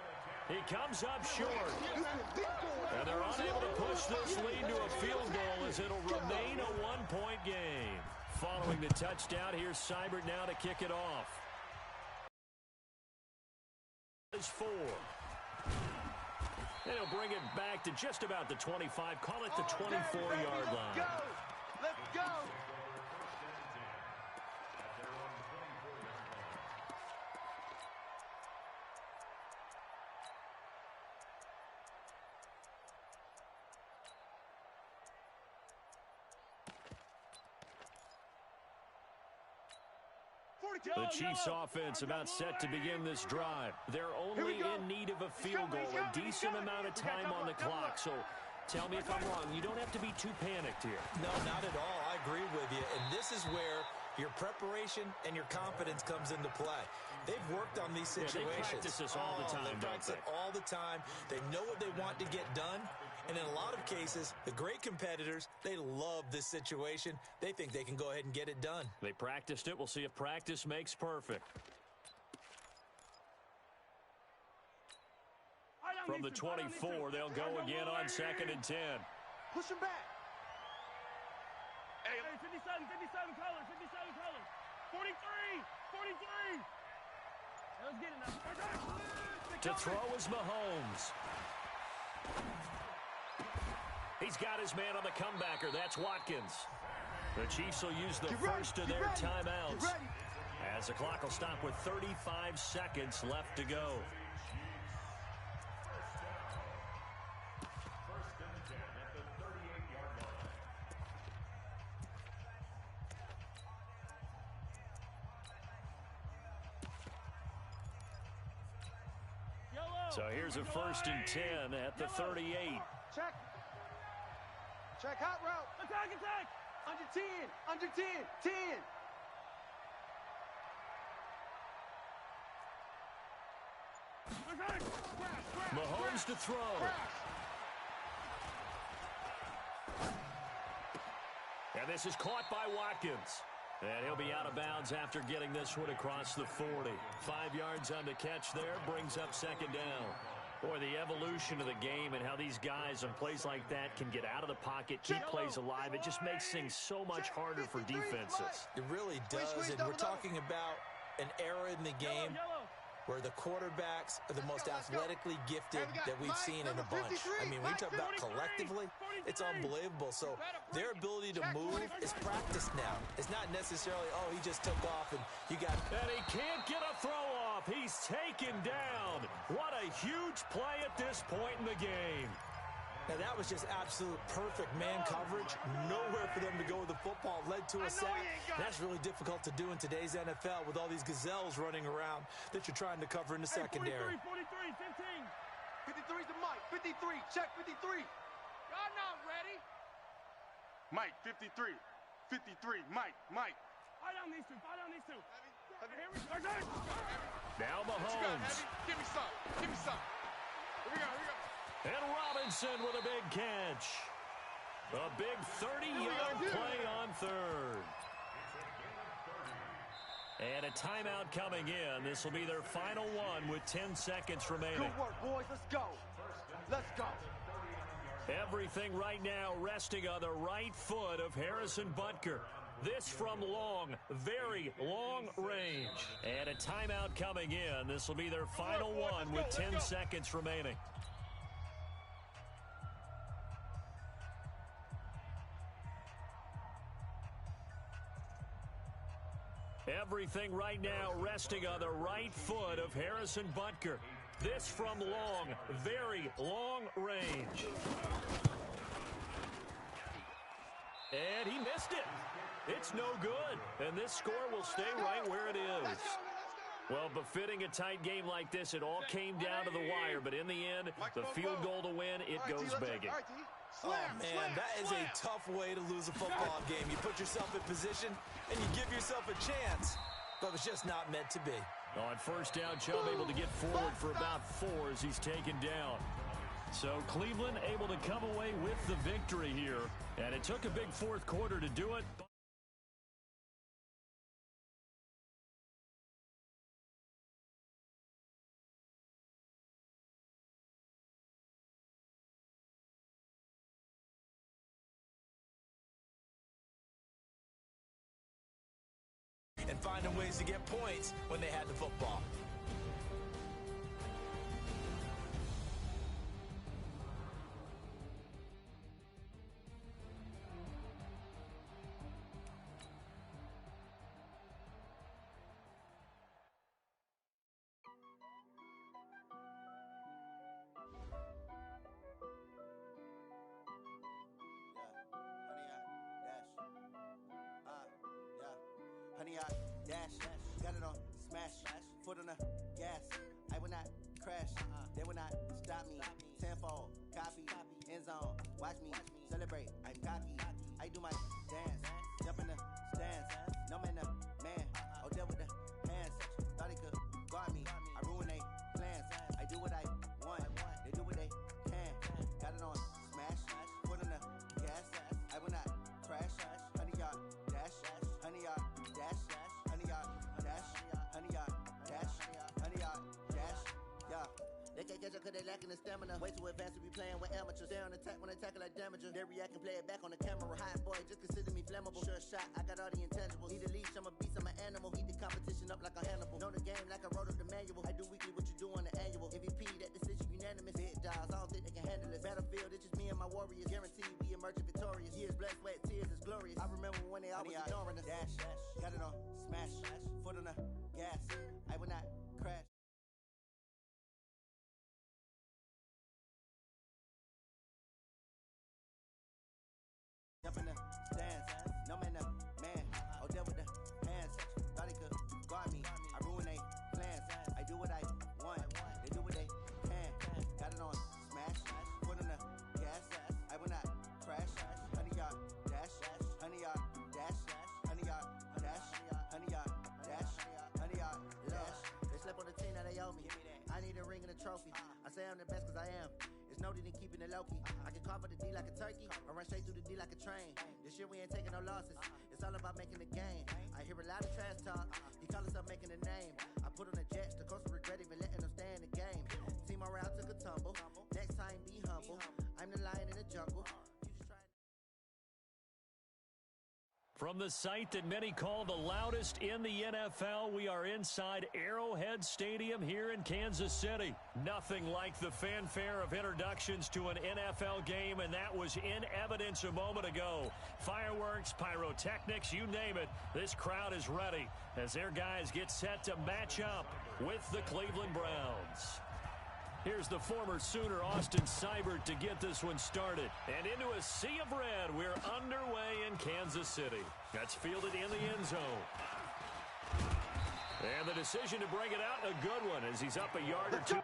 He comes up short. And they're unable to push this lead to a field goal as it'll remain a 1-point game. Following the touchdown, here's Seibert now to kick it off. Is 4. And he'll bring it back to just about the 25. Call it the 24-yard line. Let's go. The Chiefs offense about set to begin this drive. They're only in need of a field goal, a decent amount of time on the clock. So tell me if I'm wrong. You don't have to be too panicked here. No, not at all. I agree with you. And this is where your preparation and your confidence comes into play. They've worked on these situations. They practice this all the time, They practice it all the time. They know what they want to get done. And in a lot of cases, the great competitors, they love this situation. They think they can go ahead and get it done. They practiced it. We'll see if practice makes perfect. From the 24, they'll go again on 2nd and 10. Push him back. Hey, 57 colors. 43. Let's get it now. To throw is Mahomes. He's got his man on the comebacker. That's Watkins. The Chiefs will use the first of their timeouts as the clock will stop with 35 seconds left to go. First and 10 at the 38-yard line. So here's a first and 10 at the 38. Check hot route. Attack. Under 10. Mahomes to throw. And this is caught by Watkins. And he'll be out of bounds after getting this one across the 40. 5 yards on the catch there, brings up 2nd down. Boy, the evolution of the game and how these guys on plays like that can get out of the pocket, keep plays alive, it just makes things so much harder for defenses. It really does, and we're talking about an era in the game where the quarterbacks are the most athletically gifted that we've seen in a bunch. I mean, when you talk about collectively, it's unbelievable. So their ability to move is practiced now. It's not necessarily, oh, he just took off and you got... And he can't get a throw off. He's taken down. What a huge play at this point in the game. Now, that was just absolute perfect man coverage. Nowhere for them to go with the football. Led to a sack. That's really difficult to do in today's NFL with all these gazelles running around that you're trying to cover in the secondary. 43, 15. 53's the Mike. 53. Check 53. Y'all not ready. Mike, 53. 53. Mike. Fight on these two. Here we go. Now Mahomes. Give me some. Here we go. And Robinson with a big catch. A big 30-yard play on third. And a timeout coming in. This will be their final one with 10 seconds remaining. Good work, boys. Let's go. Everything right now resting on the right foot of Harrison Butker. This from long, very long range. And a timeout coming in. This will be their final one with 10 seconds remaining. Everything right now resting on the right foot of Harrison Butker. This from long, very long range. And he missed it. It's no good. And this score will stay right where it is. Well, befitting a tight game like this, it all came down to the wire. But in the end, the field goal to win, it goes begging. Oh, man, that is a tough way to lose a football game. You put yourself in position, and you give yourself a chance. But it's just not meant to be. On first down, Chubb able to get forward for about 4 as he's taken down. So Cleveland able to come away with the victory here. And it took a big fourth quarter to do it. And finding ways to get points when they had the football. Honey, I dash, got it on smash, foot on the gas. I will not crash, they will not stop me. Tenfold, copy, end zone, watch me celebrate. I'm cocky, I do my dance, jump in the stands. No man, the man, oh, there with the hands. Thought he could guard me, I ruin they plans. I do what I want, they do what they can. Got it on smash, foot on the gas. I will not crash, honey, y'all dash, honey, y'all dash, honey, y'all dash, honey, y'all dash, honey, y'all dash, yeah. They can't catch up cause they lacking the stamina. Way too advanced to be playing with amateurs. They on attack when they tackle like damager. They react and play it back on the camera. Hot boy, just consider me flammable. Sure shot, I got all the intangibles. Need a leash, I'm a beast, I'm an animal. Heat the competition up like a Hannibal. Know the game like I wrote up the manual. I do weekly what you do on the annual. MVP, that decision unanimous. Big dogs, I don't think they can handle it. Battlefield, it's just me and my warriors. Guaranteed we emerging victorious. Years, blood, sweat, tears, is glorious. I remember when they always ignoring us. Dash, got it on smash, foot on the gas. I will not crash. Jump in the stands, no man, the man. Oh, there with the hands. Thought he could guard me. I ruin they plans. I do what I want. They do what they can. Got it on smash. Put on the gas. I will not crash. Honey, y'all dash. Honey, y'all dash. Honey, y'all dash. Honey, y'all dash. Honey, y'all dash. They slept on the team that they owe me. I need a ring and a trophy. I say I'm the best cause I am. It's no need in keeping it low-key. I can carve the D like a turkey, or run straight through the D like a train. This year we ain't taking no losses. It's all about making the game. I hear a lot of trash talk. He call himself making a name. I put on the Jets. The coach will regret even letting them stay in the game. Team morale took a tumble. Next time be humble. I'm the lion in the jungle. You just try. From the site that many call the loudest in the NFL, we are inside Arrowhead Stadium here in Kansas City. Nothing like the fanfare of introductions to an NFL game, and that was in evidence a moment ago. Fireworks, pyrotechnics, you name it. This crowd is ready as their guys get set to match up with the Cleveland Browns. Here's the former Sooner, Austin Seibert, to get this one started. And into a sea of red, we're underway in Kansas City. That's fielded in the end zone. And the decision to bring it out, a good one, as he's up a yard or two.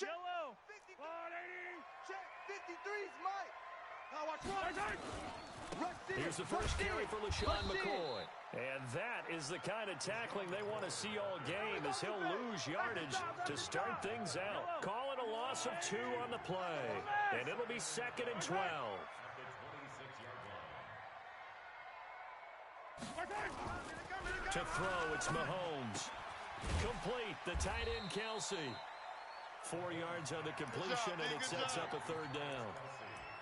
Yellow. 53. Check 53's Mike. Now watch one. Here's the first carry for LaShawn McCoy. And that is the kind of tackling they want to see all game, as he'll lose yardage to start things out. Call it a loss of 2 on the play. And it'll be 2nd and 12. To throw, it's Mahomes. Complete, the tight end Kelsey. 4 yards on the completion, and it sets up a 3rd down.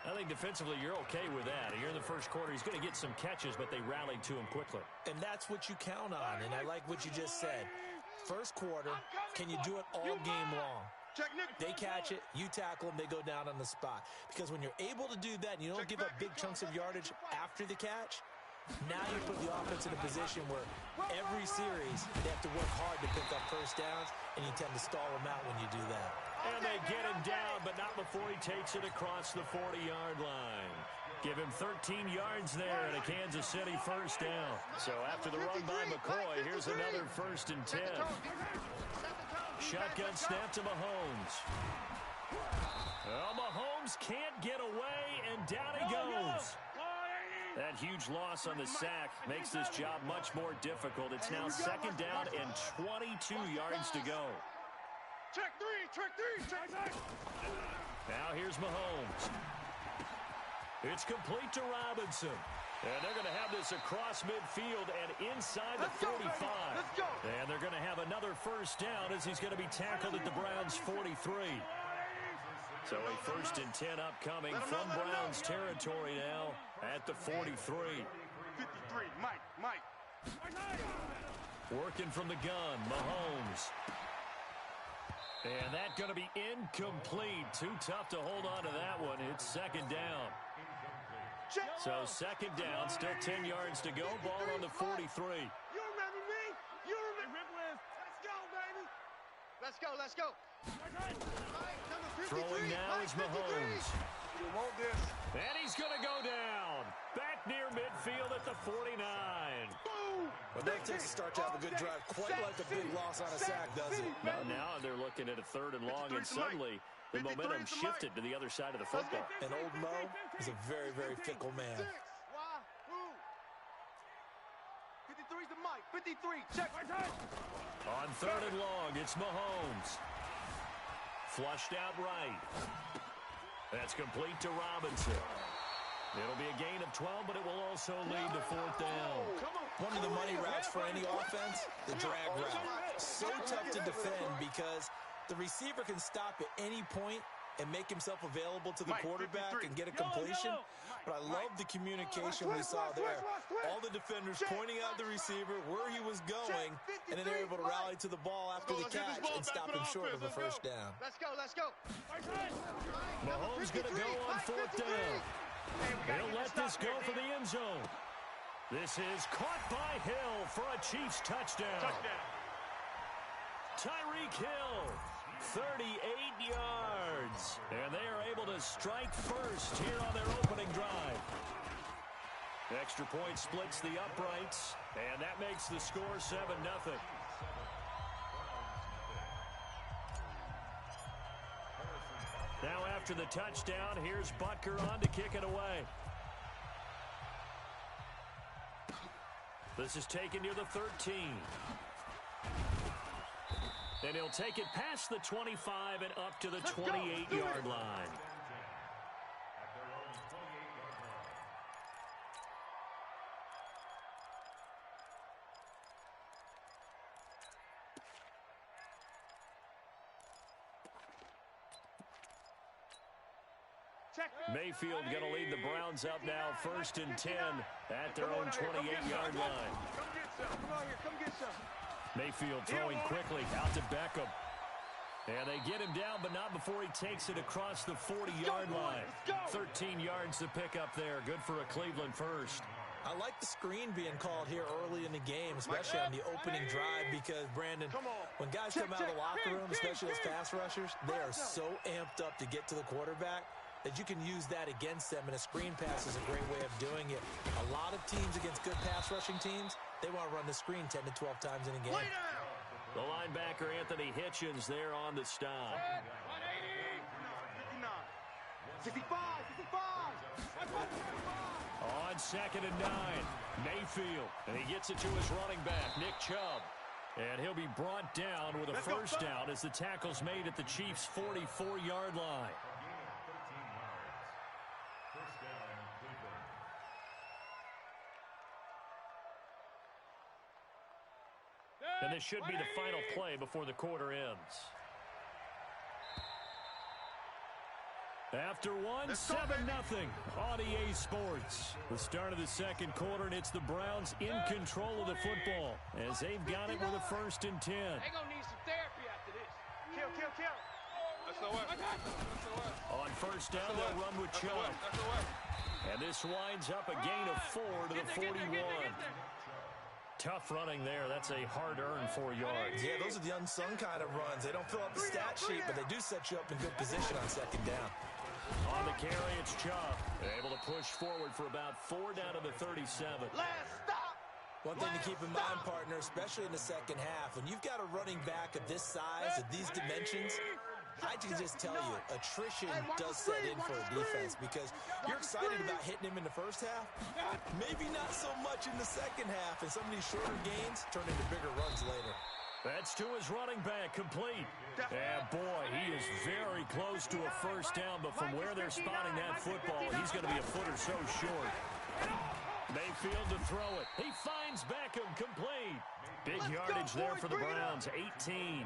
I think defensively you're okay with that. Here in the first quarter, he's going to get some catches, but they rallied to him quickly. And that's what you count on, and I like what you just said. First quarter, can you do it all game long? They catch it, you tackle them, they go down on the spot. Because when you're able to do that and you don't give up big chunks of yardage after the catch, now you put the offense in a position where every series they have to work hard to pick up first downs, and you tend to stall them out when you do that. And they get him down, but not before he takes it across the 40-yard line. Give him 13 yards there and a Kansas City first down. So after the run by McCoy, here's another 1st and 10. Shotgun snap to Mahomes. Well, Mahomes can't get away, and down he goes. That huge loss on the sack makes this job much more difficult. It's now 2nd down and 22 yards to go. Check 3. Now here's Mahomes. It's complete to Robinson. And they're going to have this across midfield and inside the 45. And they're going to have another 1st down as he's going to be tackled at the Browns' 43. So a 1st and 10 upcoming from Browns territory now at the 43. 53, Mike. Working from the gun, Mahomes. And that's going to be incomplete. Too tough to hold on to that one. It's 2nd down. So 2nd down, still 10 yards to go. Ball on the 43. You remember me? You remember? Let's go, baby. Let's go. Throwing now is Mahomes. You want this? And he's going to go down. Back near midfield at the 49. Well, that takes a start to have a good drive. Quite like a big loss on a sack, does it? Now they're looking at a 3rd and long, and suddenly the momentum shifted to the other side of the football. And old Mo is a very, very fickle man. 53's the Mike. 53. Check. On 3rd and long, it's Mahomes. Flushed out right. That's complete to Robinson. It'll be a gain of 12, but it will also lead to 4th down. One of the money routes for any offense, the drag route. So tough to defend because the receiver can stop at any point and make himself available to the quarterback and get a completion. But I love the communication we saw there. All the defenders pointing out the receiver, where he was going, and then they're able to rally to the ball after the catch and stop him short of a 1st down. Let's go. Mahomes going to go on 4th down. He'll let this go for the end zone. This is caught by Hill for a Chiefs touchdown. Tyreek Hill, 38 yards. And they are able to strike first here on their opening drive. Extra point splits the uprights, and that makes the score 7-0. Now after the touchdown, here's Butker on to kick it away. This is taken near the 13. And he'll take it past the 25 and up to the 28-yard line. Mayfield going to lead the Browns up now, 1st and 10 at their own 28-yard line. Come get some. Mayfield throwing quickly out to Beckham. And they get him down, but not before he takes it across the 40-yard line. 13 yards to pick up there. Good for a Cleveland first. I like the screen being called here early in the game, especially on the opening drive, because, Brandon, when guys come out of the locker room, especially those pass rushers, they are so amped up to get to the quarterback that you can use that against them, and a screen pass is a great way of doing it. A lot of teams against good pass rushing teams, they want to run the screen 10 to 12 times in a game. The linebacker, Anthony Hitchens, there on the stop. 65, 65. On 2nd and 9, Mayfield. And he gets it to his running back, Nick Chubb. And he'll be brought down with a first down as the tackle's made at the Chiefs' 44-yard line. And this should be the final play before the quarter ends. After one, 7-0 on EA Sports. The start of the second quarter, and it's the Browns in control of the football as they've got it with a 1st and 10. They're going to need some therapy after this. Kill. On first down, they'll run with Chubb. And this winds up a gain of 4 to the 41. Tough running there. That's a hard-earned 4 yards. Yeah, those are the unsung kind of runs. They don't fill out the stat sheet, but they do set you up in good position on 2nd down. On the carry, it's Chubb. Able to push forward for about 4 down to the 37. Last stop. One thing to keep in mind, partner, especially in the second half, when you've got a running back of this size, of these dimensions, I can just tell you, attrition does set in for a defense because you're excited about hitting him in the first half. Maybe not so much in the second half, and some of these shorter gains turn into bigger runs later. That's to his running back, complete. And boy, he is very close to a first down, but from where they're spotting that football, he's going to be a foot or so short. Mayfield to throw it. He finds Beckham, complete. Big yardage there for the Browns, 18.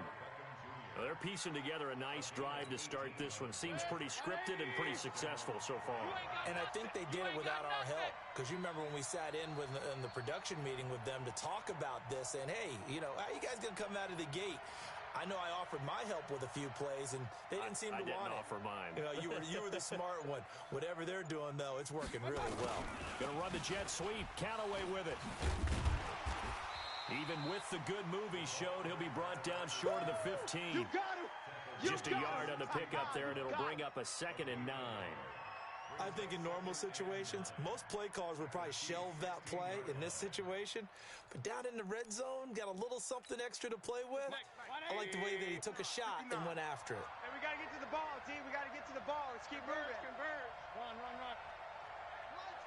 They're piecing together a nice drive to start this one. Seems pretty scripted and pretty successful so far. And I think they did it without our help. Because you remember when we sat in the production meeting with them to talk about this, and hey, you know, how you guys going to come out of the gate? I know I offered my help with a few plays, and they didn't seem to want it. I didn't offer mine. You know, you were the smart one. Whatever they're doing, though, it's working really well. Going to run the jet sweep. Callaway with it. Even with the good move he showed, he'll be brought down short of the 15. Just a yard on the pickup there, and it'll bring up a 2nd and 9. I think in normal situations, most play callers would probably shelve that play in this situation. But down in the red zone, got a little something extra to play with. I like the way that he took a shot and went after it. Hey, we got to get to the ball, team. We got to get to the ball. Let's keep moving. Run.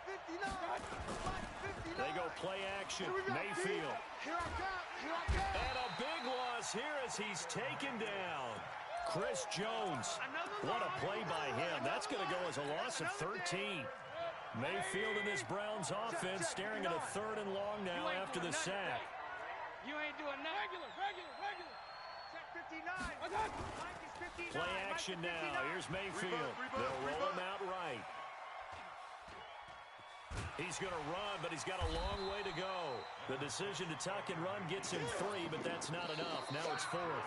59. 59. They go play action. Mayfield. Here I come. And a big loss here as he's taken down. Chris Jones. What a play by him. That's going to go as a loss of 13. Mayfield and this Browns offense staring at a 3rd and long now after the sack. You ain't doing nothing. Regular. Check 59. Play action now. Here's Mayfield. They'll roll him out right. He's going to run, but he's got a long way to go. The decision to tuck and run gets him 3, but that's not enough. Now it's 4th.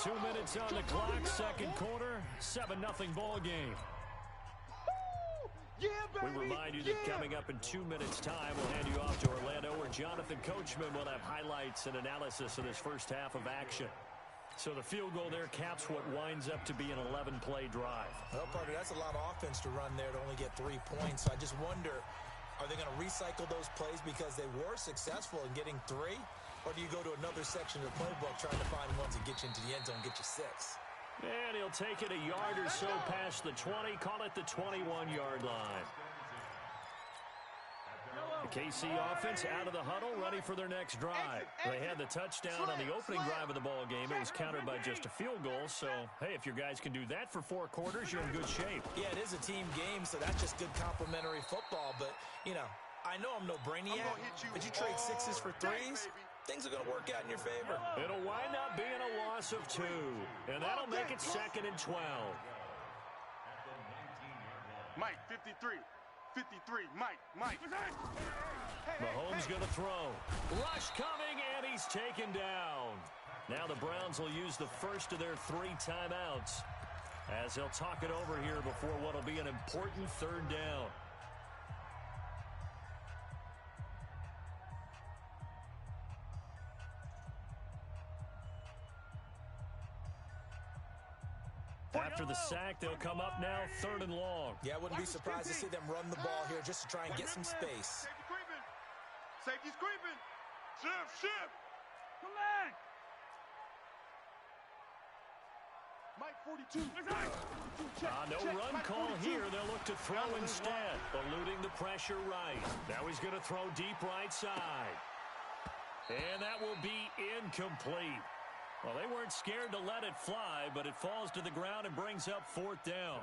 2 minutes on the clock, second quarter, 7-0 ball game. We remind you that coming up in 2 minutes' time, we'll hand you off to Orlando, where Jonathan Coachman will have highlights and analysis of this first half of action. So the field goal there caps what winds up to be an 11-play drive. Well, partner, that's a lot of offense to run there to only get 3 points. So I just wonder, are they going to recycle those plays because they were successful in getting 3? Or do you go to another section of the playbook trying to find ones that get you into the end zone, get you 6? And he'll take it a yard or so past the 20, call it the 21-yard line. The KC offense out of the huddle, ready for their next drive. They had the touchdown on the opening drive of the ball game. It was countered by just a field goal. So, hey, if your guys can do that for 4 quarters, you're in good shape. Yeah, it is a team game, so that's just good complimentary football. But, you know, I know I'm no brainiac, but you trade 6s for 3s, things are going to work out in your favor. It'll wind up being a loss of 2, and that'll make it 2nd and 12. Mike, 53. 53, Mike. Mahomes going to throw. Rush coming, and he's taken down. Now the Browns will use the first of their 3 timeouts as they'll talk it over here before what will be an important 3rd down. After the sack, they'll come up now 3rd and long. Yeah, I wouldn't be surprised to see them run the ball here just to try and get some space. Safety's creeping. Shift. Come on. Mike 42. Check, No check, run Mike call 42. here. They'll look to throw instead, eluding the pressure right. Now he's going to throw deep right side. And that will be incomplete. Well, they weren't scared to let it fly, but it falls to the ground and brings up 4th down.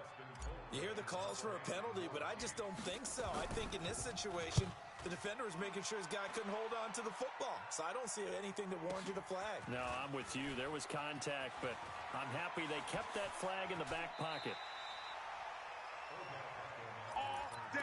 You hear the calls for a penalty, but I just don't think so. I think in this situation, the defender was making sure his guy couldn't hold on to the football. So I don't see anything that warranted a flag. No, I'm with you. There was contact, but I'm happy they kept that flag in the back pocket. All day.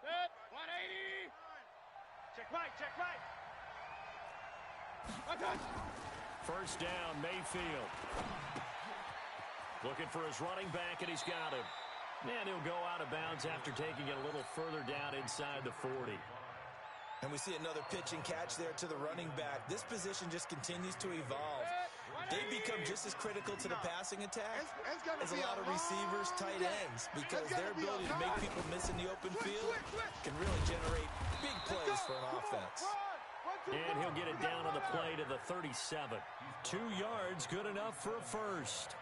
Set, 180. Check right, check right. First down, Mayfield. Looking for his running back, and he's got him. And he'll go out of bounds after taking it a little further down inside the 40. And we see another pitch and catch there to the running back. This position just continues to evolve. They become just as critical to the passing attack as a lot of receivers, tight ends, because their ability to make people miss in the open field can really generate big plays for an offense. And he'll get it down on the play to the 37. 2 yards, good enough for a first.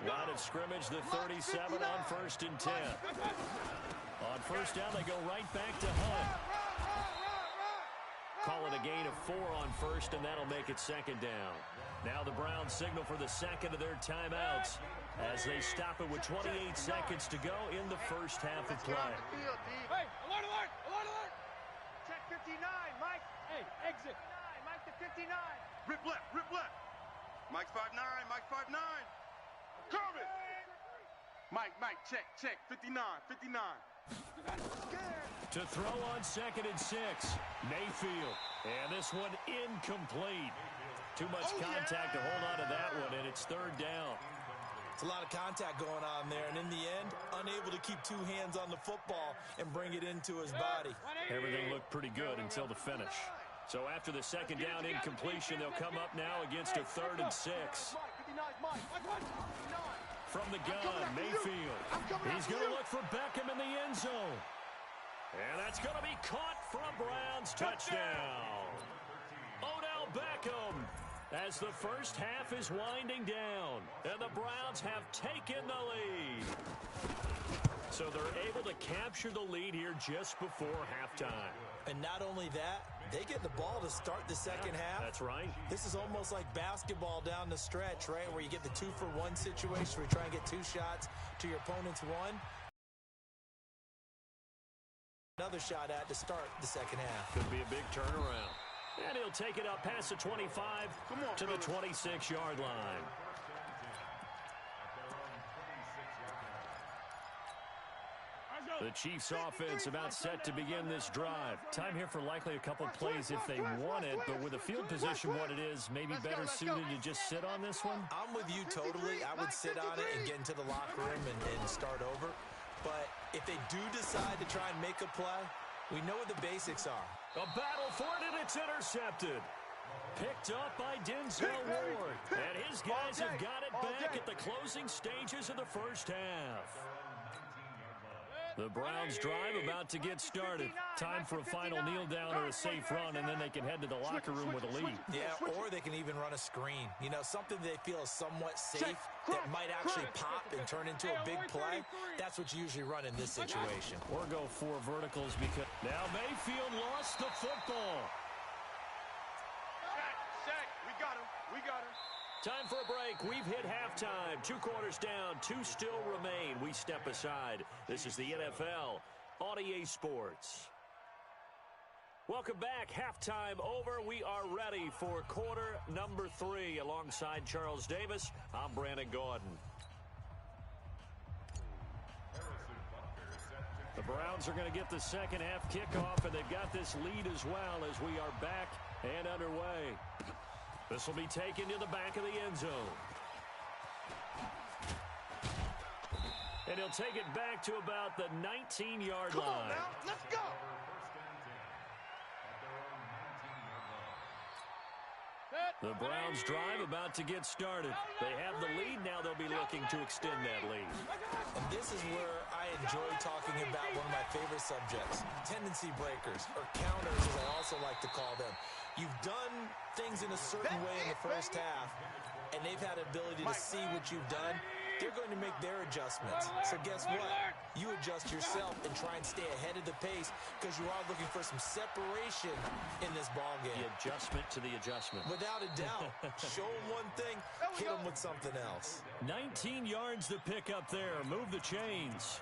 Line of scrimmage, the 37 on 1st and 10. On first down, they go right back to Hunt. Call it a gain of 4 on first, and that'll make it 2nd down. Now the Browns signal for the second of their timeouts as they stop it with 28 seconds to go in the first half of play. Hey, alert, alert, alert, alert. Check 59, Mike. Hey, exit. Mike to 59. Rip left, rip left. Mike's 5'9", Mike's 5'9". Corbin! Mike, check, 59, 59. To throw on 2nd and 6, Mayfield. And this one incomplete. Too much contact to hold on to that one, and it's 3rd down. It's a lot of contact going on there, and in the end, unable to keep 2 hands on the football and bring it into his body. Everything looked pretty good until the finish. So after the 2nd down incompletion, they'll come up now against a 3rd and 6. From the gun, Mayfield. He's going to look for Beckham in the end zone. And that's going to be caught for a Browns touchdown. Odell Beckham, as the first half is winding down, and the Browns have taken the lead. So they're able to capture the lead here just before halftime. And not only that, they get the ball to start the second half. That's right. This is almost like basketball down the stretch, right, where you get the 2-for-1 situation where you try and get 2 shots to your opponent's 1. Another shot at to start the second half. Could be a big turnaround. And he'll take it up past the 25 to the 26-yard line. The Chiefs offense about set to begin this drive. Time here for likely a couple plays if they want it, but with the field position what it is, maybe better suited to just sit on this one? I'm with you totally. I would sit on it and get into the locker room and start over. But if they do decide to try and make a play, we know what the basics are. A battle for it, and it's intercepted. Picked up by Denzel Ward. And his guys have got it back at the closing stages of the first half. The Browns drive about to get started. Time for a final kneel down or a safe run, and then they can head to the locker room with a lead. Yeah, or they can even run a screen. You know, something they feel is somewhat safe that might actually pop and turn into a big play. That's what you usually run in this situation. Or go 4 verticals because now Mayfield lost the football. Shaq, we got him. We got him. Time for a break. We've hit halftime. 2 quarters down. 2 still remain. We step aside. This is the NFL on EA Sports. Welcome back. Halftime over. We are ready for quarter number 3. Alongside Charles Davis, I'm Brandon Gordon. The Browns are going to get the second half kickoff, and they've got this lead as well as we are back and underway. This will be taken to the back of the end zone. And he'll take it back to about the 19-yard line. Come on now, let's go. The Browns drive about to get started. They have the lead. Now they'll be looking to extend that lead. And this is where I enjoy talking about one of my favorite subjects, tendency breakers, or counters as I also like to call them. You've done things in a certain way in the first half, and they've had the ability to see what you've done. They're going to make their adjustments. So guess what? You adjust yourself and try and stay ahead of the pace because you are looking for some separation in this ball game. The adjustment to the adjustment. Without a doubt. Show them one thing, hit them with something else. 19 yards to pick up there. Move the chains.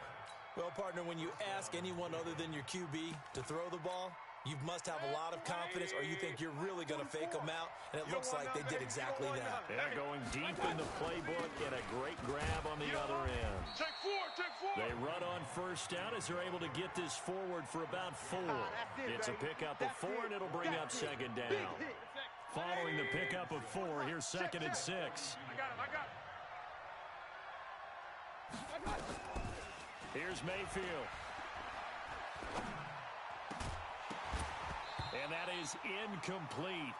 Well, partner, when you ask anyone other than your QB to throw the ball, you must have a lot of confidence or you think you're really going to fake them out, and it looks like they did exactly that. They're going deep in the playbook and a great grab on the other end. Take four. They run on first down as they're able to get this forward for about 4. It's a pickup of 4, and it'll bring up second down. Following the pickup of 4, here's second and 6. I got him. Here's Mayfield. And that is incomplete.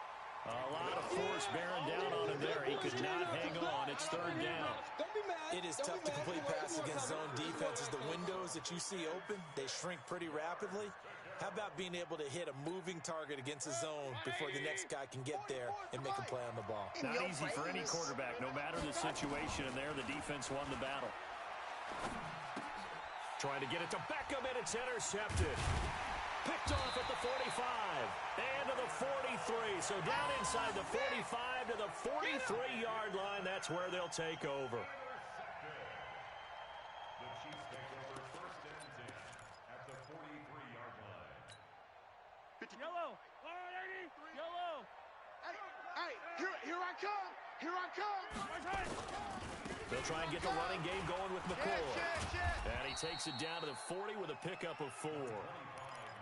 A lot of force bearing down on him there. He could not hang on. It's third down. It is tough to complete passes against zone defenses. The windows that you see open, they shrink pretty rapidly. How about being able to hit a moving target against a zone before the next guy can get there and make a play on the ball? Not easy for any quarterback. No matter the situation in there, the defense won the battle. Trying to get it to Beckham, and it's intercepted. Picked off at the 45 and to the 43. So down inside the 45 to the 43-yard line. That's where they'll take over. The Chiefs take over first and 10 at the 43-yard line. Yellow. Yellow. Hey, here I come. Here I come. They'll try and get the running game going with McCoy. And he takes it down to the 40 with a pickup of 4.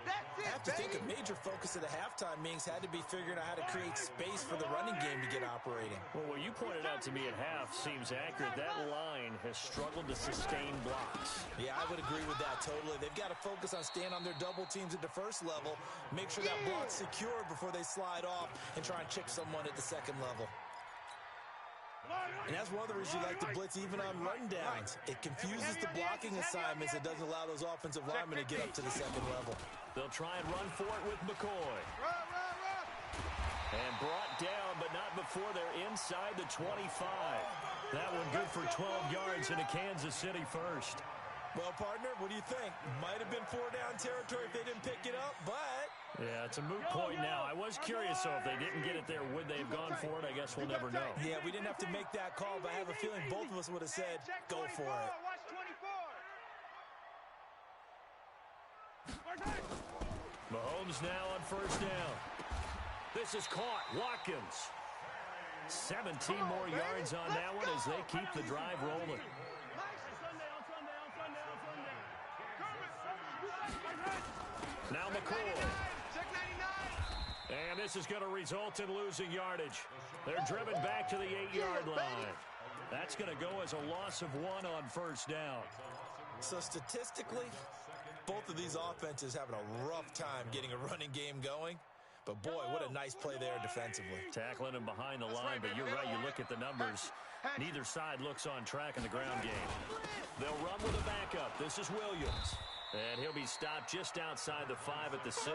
That's it, I have to think a major focus of the halftime meetings had to be figuring out how to create space for the running game to get operating. Well, what you pointed out to me at half seems accurate. That line has struggled to sustain blocks. Yeah, I would agree with that totally. They've got to focus on staying on their double teams at the first level, make sure that block's secure before they slide off and try and chip someone at the second level. And that's one of the reasons you like to blitz even on rundowns. It confuses the blocking assignments. It doesn't allow those offensive linemen to get up to the second level. They'll try and run for it with McCoy. And brought down, but not before they're inside the 25. That one good for 12 yards into Kansas City first. Well, partner, what do you think? Might have been 4-down territory if they didn't pick it up, but... Yeah, it's a moot point now. I was curious, though, if they didn't get it there, would they have gone for it? I guess we'll never know. Yeah, we didn't have to make that call, but I have a feeling both of us would have said, go for it. Watch 24. Mahomes now on first down. This is caught. Watkins. 17 more yards on that one as they keep the drive rolling. Now McCoy. And this is going to result in losing yardage. They're driven back to the 8-yard line. That's going to go as a loss of 1 on first down. So statistically, both of these offenses having a rough time getting a running game going. But boy, what a nice play there defensively. Tackling him behind the line, but you're right, you look at the numbers. Neither side looks on track in the ground game. They'll run with a backup. This is Williams. And he'll be stopped just outside the 5 at the 6.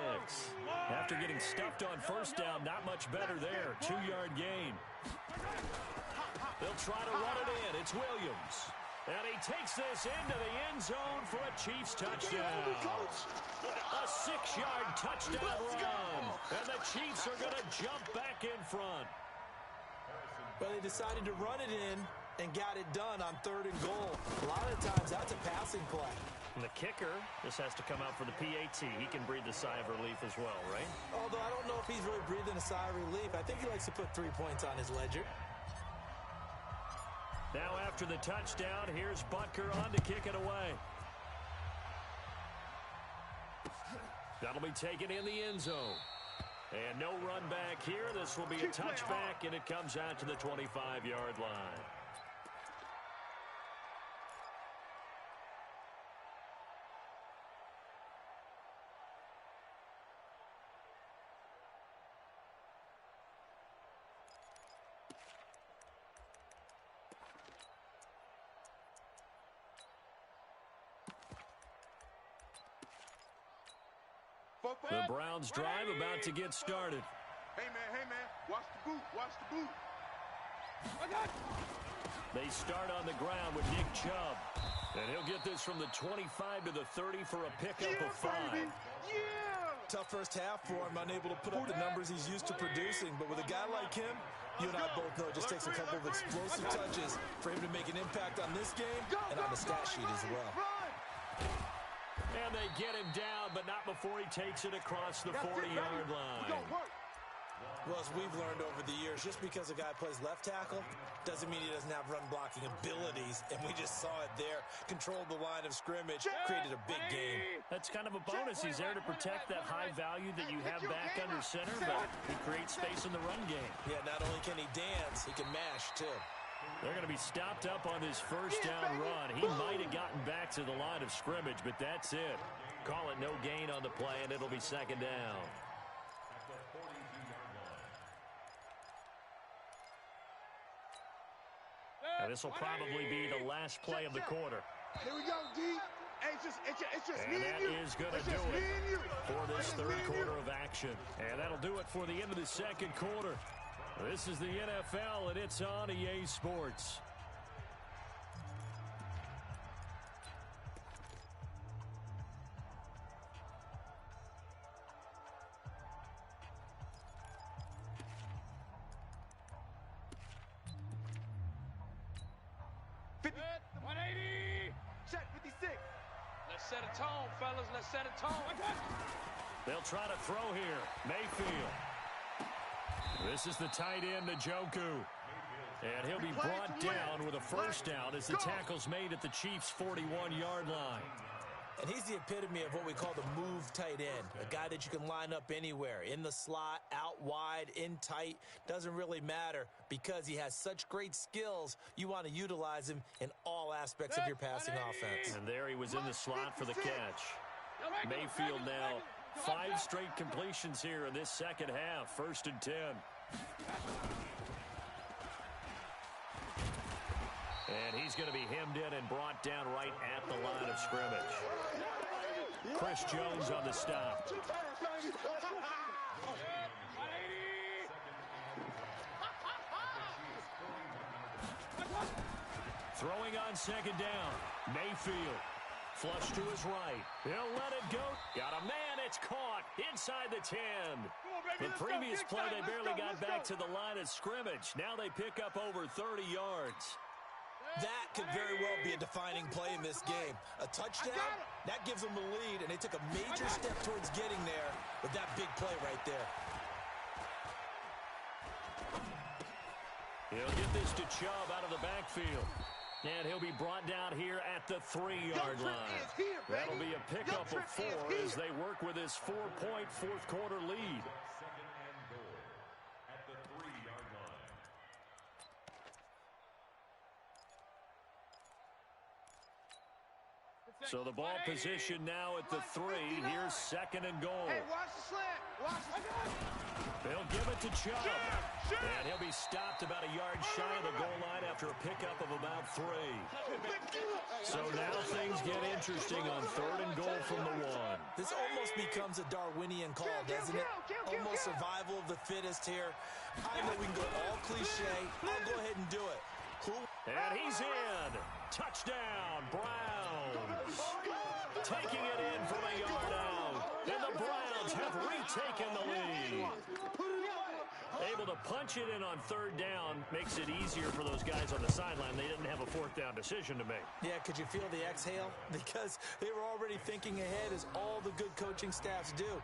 After getting stuffed on first down, not much better there. 2-yard gain. They'll try to run it in. It's Williams. And he takes this into the end zone for a Chiefs touchdown. A 6-yard touchdown run. And the Chiefs are going to jump back in front. Well, they decided to run it in and got it done on 3rd and goal. A lot of times, that's a passing play. And the kicker, this has to come out for the PAT. He can breathe a sigh of relief as well, right? Although I don't know if he's really breathing a sigh of relief. I think he likes to put 3 points on his ledger. Now after the touchdown, here's Butker on to kick it away. That'll be taken in the end zone. And no run back here. This will be a touchback, and it comes out to the 25-yard line. The Browns drive about to get started. Hey, man, watch the boot, watch the boot. They start on the ground with Nick Chubb. And he'll get this from the 25 to the 30 for a pickup of 5. Tough first half for him, unable to put up the numbers he's used to producing. But with a guy like him, you and I both know it just takes a couple of explosive touches for him to make an impact on this game and on the stat sheet as well. And they get him down, but not before he takes it across the 40-yard line. Well, as we've learned over the years, just because a guy plays left tackle doesn't mean he doesn't have run-blocking abilities, and we just saw it there. Controlled the line of scrimmage, created a big game. That's kind of a bonus. He's there to protect that high value that you have back under center, but he creates space in the run game. Yeah, not only can he dance, he can mash, too. They're going to be stopped up on this first down run. He might have gotten back to the line of scrimmage, but that's it. Call it no gain on the play, and it'll be second down. And this will probably be the last play of the quarter. Here we go, D. Hey, it's just me and you. And that is going to do it for this third quarter of action. And that'll do it for the end of the second quarter. This is the NFL, and it's on EA Sports. Check 56. Let's set a tone, fellas. Let's set a tone. They'll try to throw here. Mayfield. This is the tight end, Njoku. And he'll be brought down with a first down as the tackle's made at the Chiefs' 41-yard line. And he's the epitome of what we call the move tight end, a guy that you can line up anywhere, in the slot, out wide, in tight, doesn't really matter because he has such great skills. You want to utilize him in all aspects of your passing offense. And there he was in the slot for the catch. Mayfield now 5 straight completions here in this second half, 1st and 10. And he's going to be hemmed in and brought down right at the line of scrimmage. Chris Jones on the stop. Throwing on second down. Mayfield. Flush to his right. He'll let it go. Got a man. It's caught inside the 10. The previous play, they barely got back to the line of scrimmage. Now they pick up over 30 yards. That could very well be a defining play in this game. A touchdown, that gives them the lead, and they took a major step towards getting there with that big play right there. He'll get this to Chubb out of the backfield. And he'll be brought down here at the 3-yard line. That'll be a pickup of 4 as they work with his 4-point fourth quarter lead. Second and goal at the 3-yard line. So the ball position now at the 3. Here's 2nd and goal. Hey, watch the slant. Watch the slant. They'll give it to Chubb. And he'll be stopped about a yard shy of the goal line after a pickup of about 3. So now things get interesting on 3rd and goal from the 1. This almost becomes a Darwinian call, doesn't it? Almost survival of the fittest here. I know we can go all cliche. I'll go ahead and do it. And he's in. Touchdown, Browns. Taking it in from a yard out. And the Browns have retaken the lead. Able to punch it in on 3rd down makes it easier for those guys on the sideline. They didn't have a 4th down decision to make. Yeah, could you feel the exhale? Because they were already thinking ahead, as all the good coaching staffs do.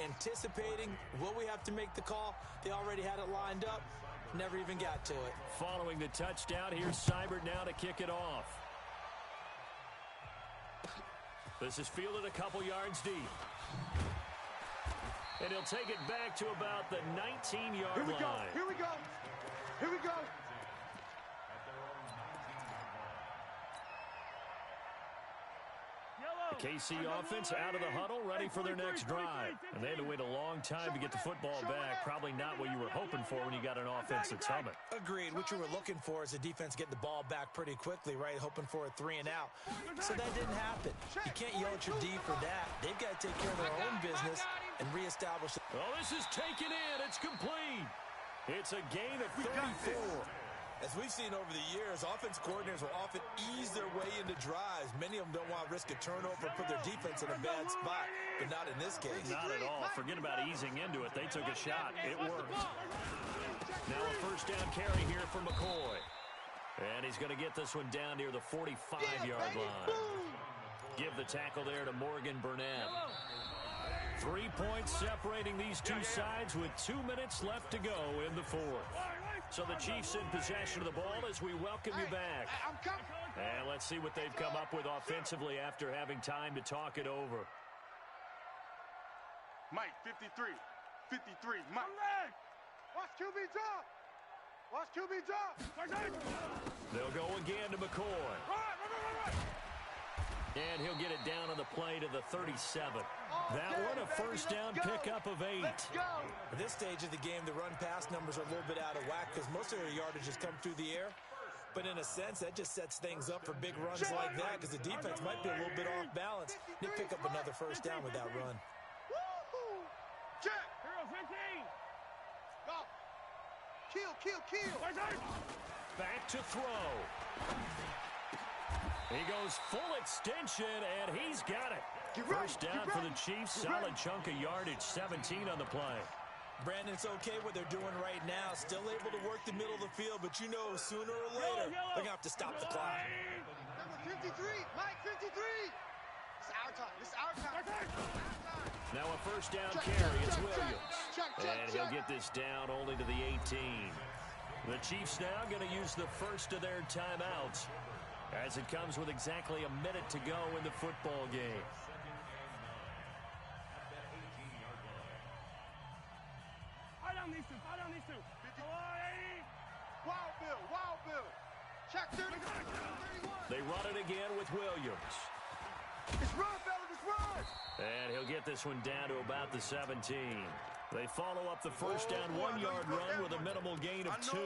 Anticipating, will we have to make the call? They already had it lined up. Never even got to it. Following the touchdown, here's Seibert now to kick it off. This is fielded a couple yards deep. And he'll take it back to about the 19-yard line. Here we go. Here we go. The KC offense out of the huddle, ready for their next drive. And they had to wait a long time to get the football back. Probably not what you were hoping for when you got an offense that's humming. Agreed. What you were looking for is the defense getting the ball back pretty quickly, right? Hoping for a 3 and out. So that didn't happen. You can't yell at your D for that. They've got to take care of their own business and reestablish it. Oh, this is taken in. It's complete. It's a gain of 34. As we've seen over the years, offense coordinators will often ease their way into drives. Many of them don't want to risk a turnover, put their defense in a bad spot, but not in this case. Not at all. Forget about easing into it. They took a shot. It worked. Now a first down carry here for McCoy. And he's going to get this one down near the 45-yard line. Give the tackle there to Morgan Burnett. 3 points separating these two sides with 2 minutes left to go in the fourth. So the Chiefs in possession of the ball as we welcome you back. And let's see what they've come up with offensively after having time to talk it over. Mike, 53. 53, Mike. Watch QB drop. Watch QB drop. They'll go again to McCoy. And he'll get it down on the play to the 37. That one a first down pickup of 8. At this stage of the game, the run-pass numbers are a little bit out of whack because most of their yardage has come through the air. But in a sense, that just sets things up for big runs like that because the defense might be a little bit off balance. They pick up another first down with that run. Check. Hero 15. Go. Kill. Back to throw. He goes full extension, and he's got it. First down for the Chiefs. Solid chunk of yardage, 17 on the play. Brandon, it's okay what they're doing right now. Still able to work the middle of the field, but you know sooner or later they're going to have to stop the clock. Number 53, Mike, 53. It's our time. Now a first down carry. It's Williams. And he'll get this down only to the 18. The Chiefs now going to use the first of their timeouts, as it comes with exactly a minute to go in the football game. I don't need to. Wild Bill. Check 30. They run it again with Williams. It's run, fellas, it's run. And he'll get this one down to about the 17. They follow up the first down 1-yard run with a minimal gain of 2.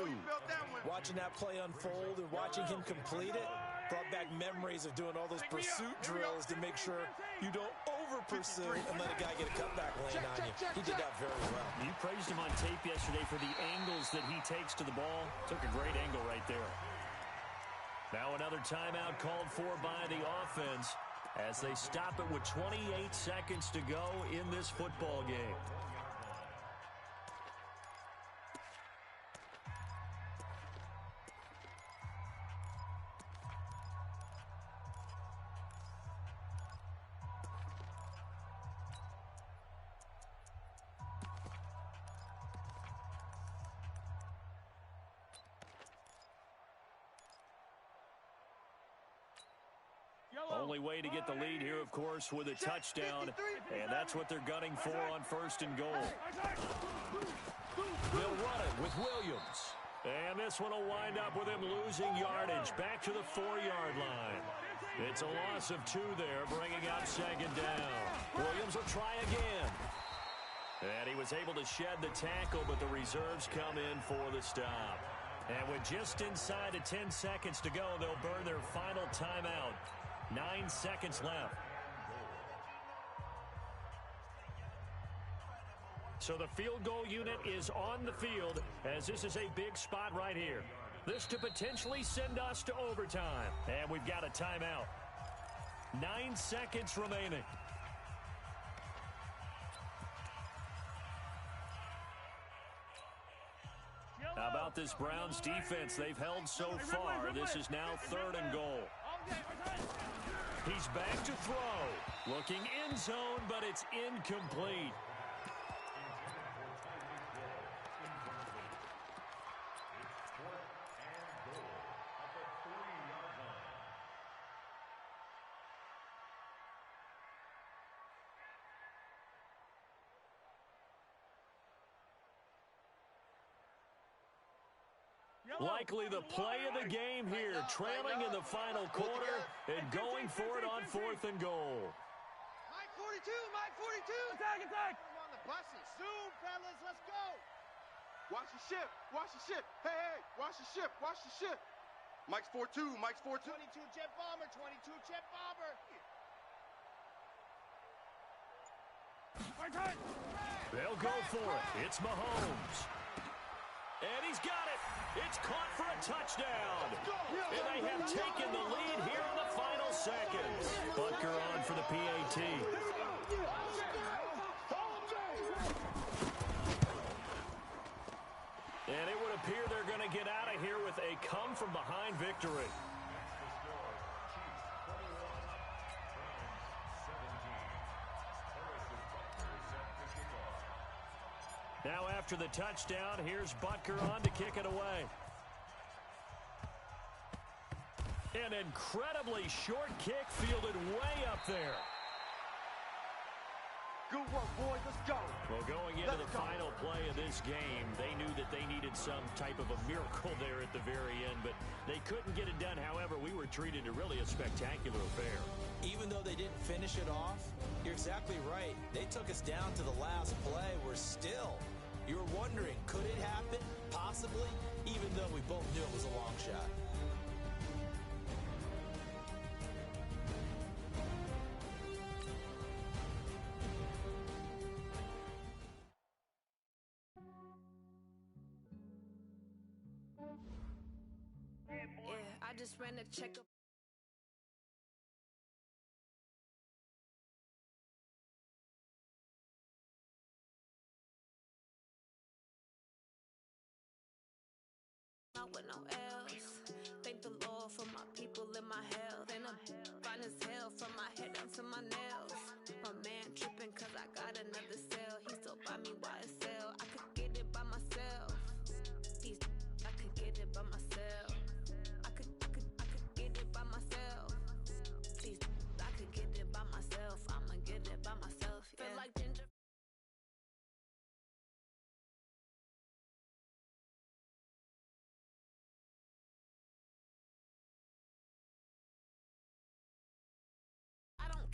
Watching that play unfold and watching him complete it brought back memories of doing all those pursuit drills to make sure you don't over-pursue and let a guy get a cutback lane on you. He did that very well. You praised him on tape yesterday for the angles that he takes to the ball. Took a great angle right there. Now another timeout called for by the offense as they stop it with 28 seconds to go in this football game. Only way to get the lead here, of course, with a touchdown, and that's what they're gunning for on first and goal. They'll run it with Williams, and this one will wind up with him losing yardage back to the 4-yard line. It's a loss of 2 there, bringing up second down. Williams will try again, and he was able to shed the tackle, but the reserves come in for the stop. And with just inside of 10 seconds to go, they'll burn their final timeout. 9 seconds left. So the field goal unit is on the field, as this is a big spot right here. This to potentially send us to overtime. And we've got a timeout. 9 seconds remaining. How about this Browns defense? They've held so far. This is now 3rd and goal. He's back to throw. Looking in zone, but it's incomplete. Likely the play of the game here, trailing in the final quarter and going for it on 4th and goal. Mike 42, Mike 42. Attack. Come on the buses. Zoom, fellas, let's go. Watch the ship. Hey, watch the ship. Mike's 4-2, 22 jet bomber. They'll go for it. It's Mahomes. And he's got it. It's caught for a touchdown. And they have taken the lead here in the final seconds. Butker on for the PAT. And it would appear they're going to get out of here with a come-from-behind victory. Now after the touchdown, here's Butker on to kick it away. An incredibly short kick fielded way up there. Good work, boys. Let's go. Well, going into the final play of this game, they knew that they needed some type of a miracle there at the very end, but they couldn't get it done. However, we were treated to really a spectacular affair. Even though they didn't finish it off, you're exactly right. They took us down to the last play. We're still. You were wondering, could it happen? Possibly, even though we both knew it was a long shot. Yeah, I just ran a check up. With no L's. Thank the Lord for my people in my health. And I'm fine as hell from my head down to my nails. My man tripping cause I got another cell. He still buy me YSL. I could get it by myself. I could get it by myself. I could get it by myself. I could get it by myself. I'ma get it by myself. Yeah. Feel like ginger.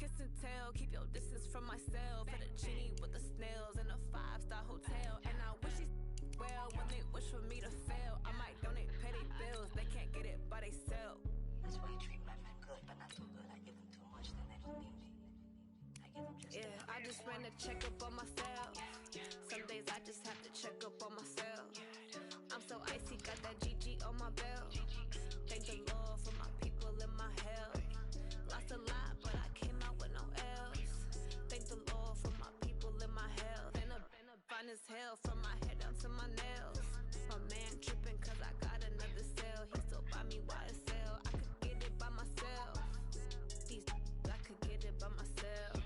Kiss and tell, keep your distance from myself. For the genie with the snails in a 5-star hotel. And I wish he well when they wish for me to fail. I might donate petty bills, they can't get it by they sell. That's why you treat my man good, but not too good. I give them too much, then they don't need me. I give them just yeah, I just ran a check up on myself. Some days I just have to check up on myself. I'm so icy, got that GG on my belt. Thank the Lord for my people in my health. Lost a lot, but I came out with no L's. Thank the Lord for my people in my health. And I'm fine as hell from my head down to my nails. My man tripping cause I got another cell. He still buy me YSL. I could get it by myself. I could get it by myself.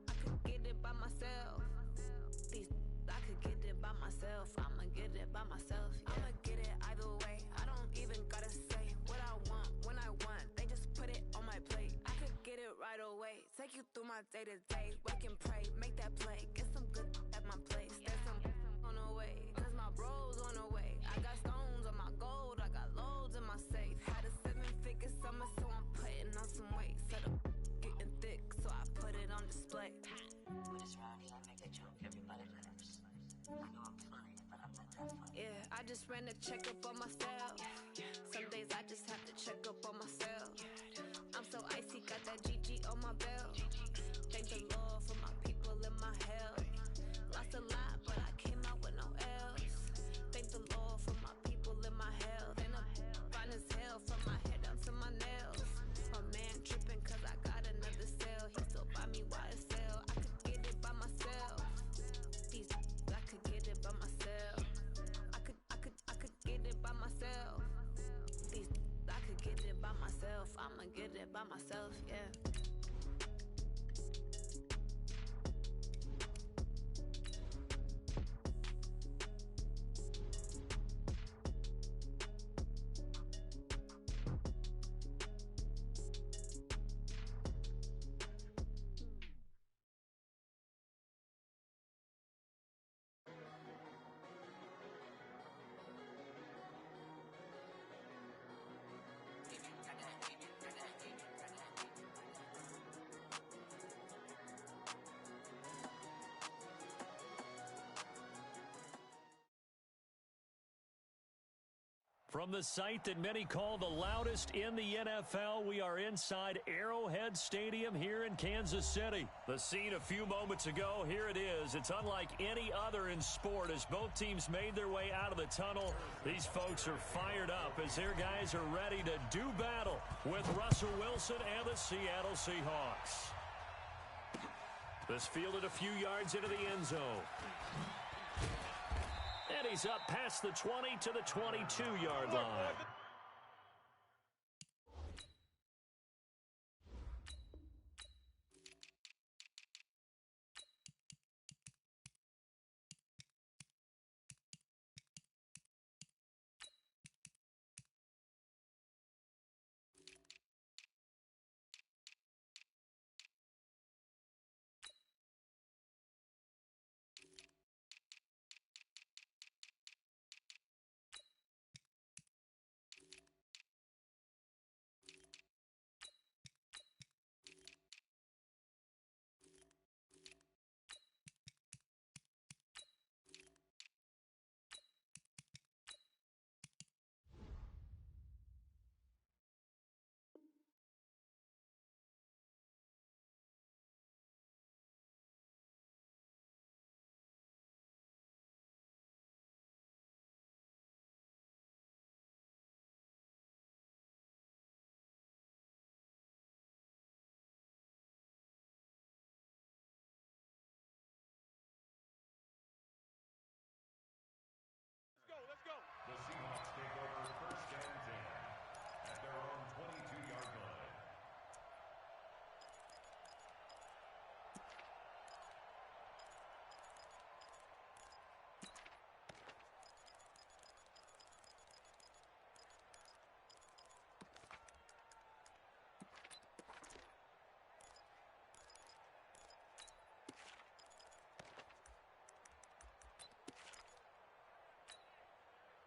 I could get it by myself. I could get it by myself. I'ma get it by myself. Yeah. I'ma get it either way. I don't even gotta say what I want when I want. They just put it on my plate. I could get it right away. Take you through my day to day. Wake and pray, make that play. Get some good at my place. There's some on the way, cause my bros on the way. I got stones on my gold. I got loads in my safe. Had a 7-figure summer, so I'm putting on some weight. Set up getting thick, so I put it on display. with this round here, I make a joke, everybody laughs. I know I'm funny, but I'm not that funny. Yeah, I just ran a check up on myself. Some days I just have to check up on myself. I'm so icy, got that GG on my belt. Thank the Lord for my people in my health. Lost a lot, but I came out with no L's. Thank the Lord for my people in my health. And I'm fine as hell from my head down to my nails. My man tripping cause I got another cell. He still buy me YSL. I could get it by myself. I could get it by myself. I could get it by myself. I could get it by myself. I'ma get it by myself, yeah. From the site that many call the loudest in the NFL, we are inside Arrowhead Stadium here in Kansas City. The scene a few moments ago, here it is. It's unlike any other in sport as both teams made their way out of the tunnel. These folks are fired up as their guys are ready to do battle with Russell Wilson and the Seattle Seahawks. This fielded a few yards into the end zone. And he's up past the 20 to the 22-yard line. The Seahawks take over first and 10 at their own 22-yard line.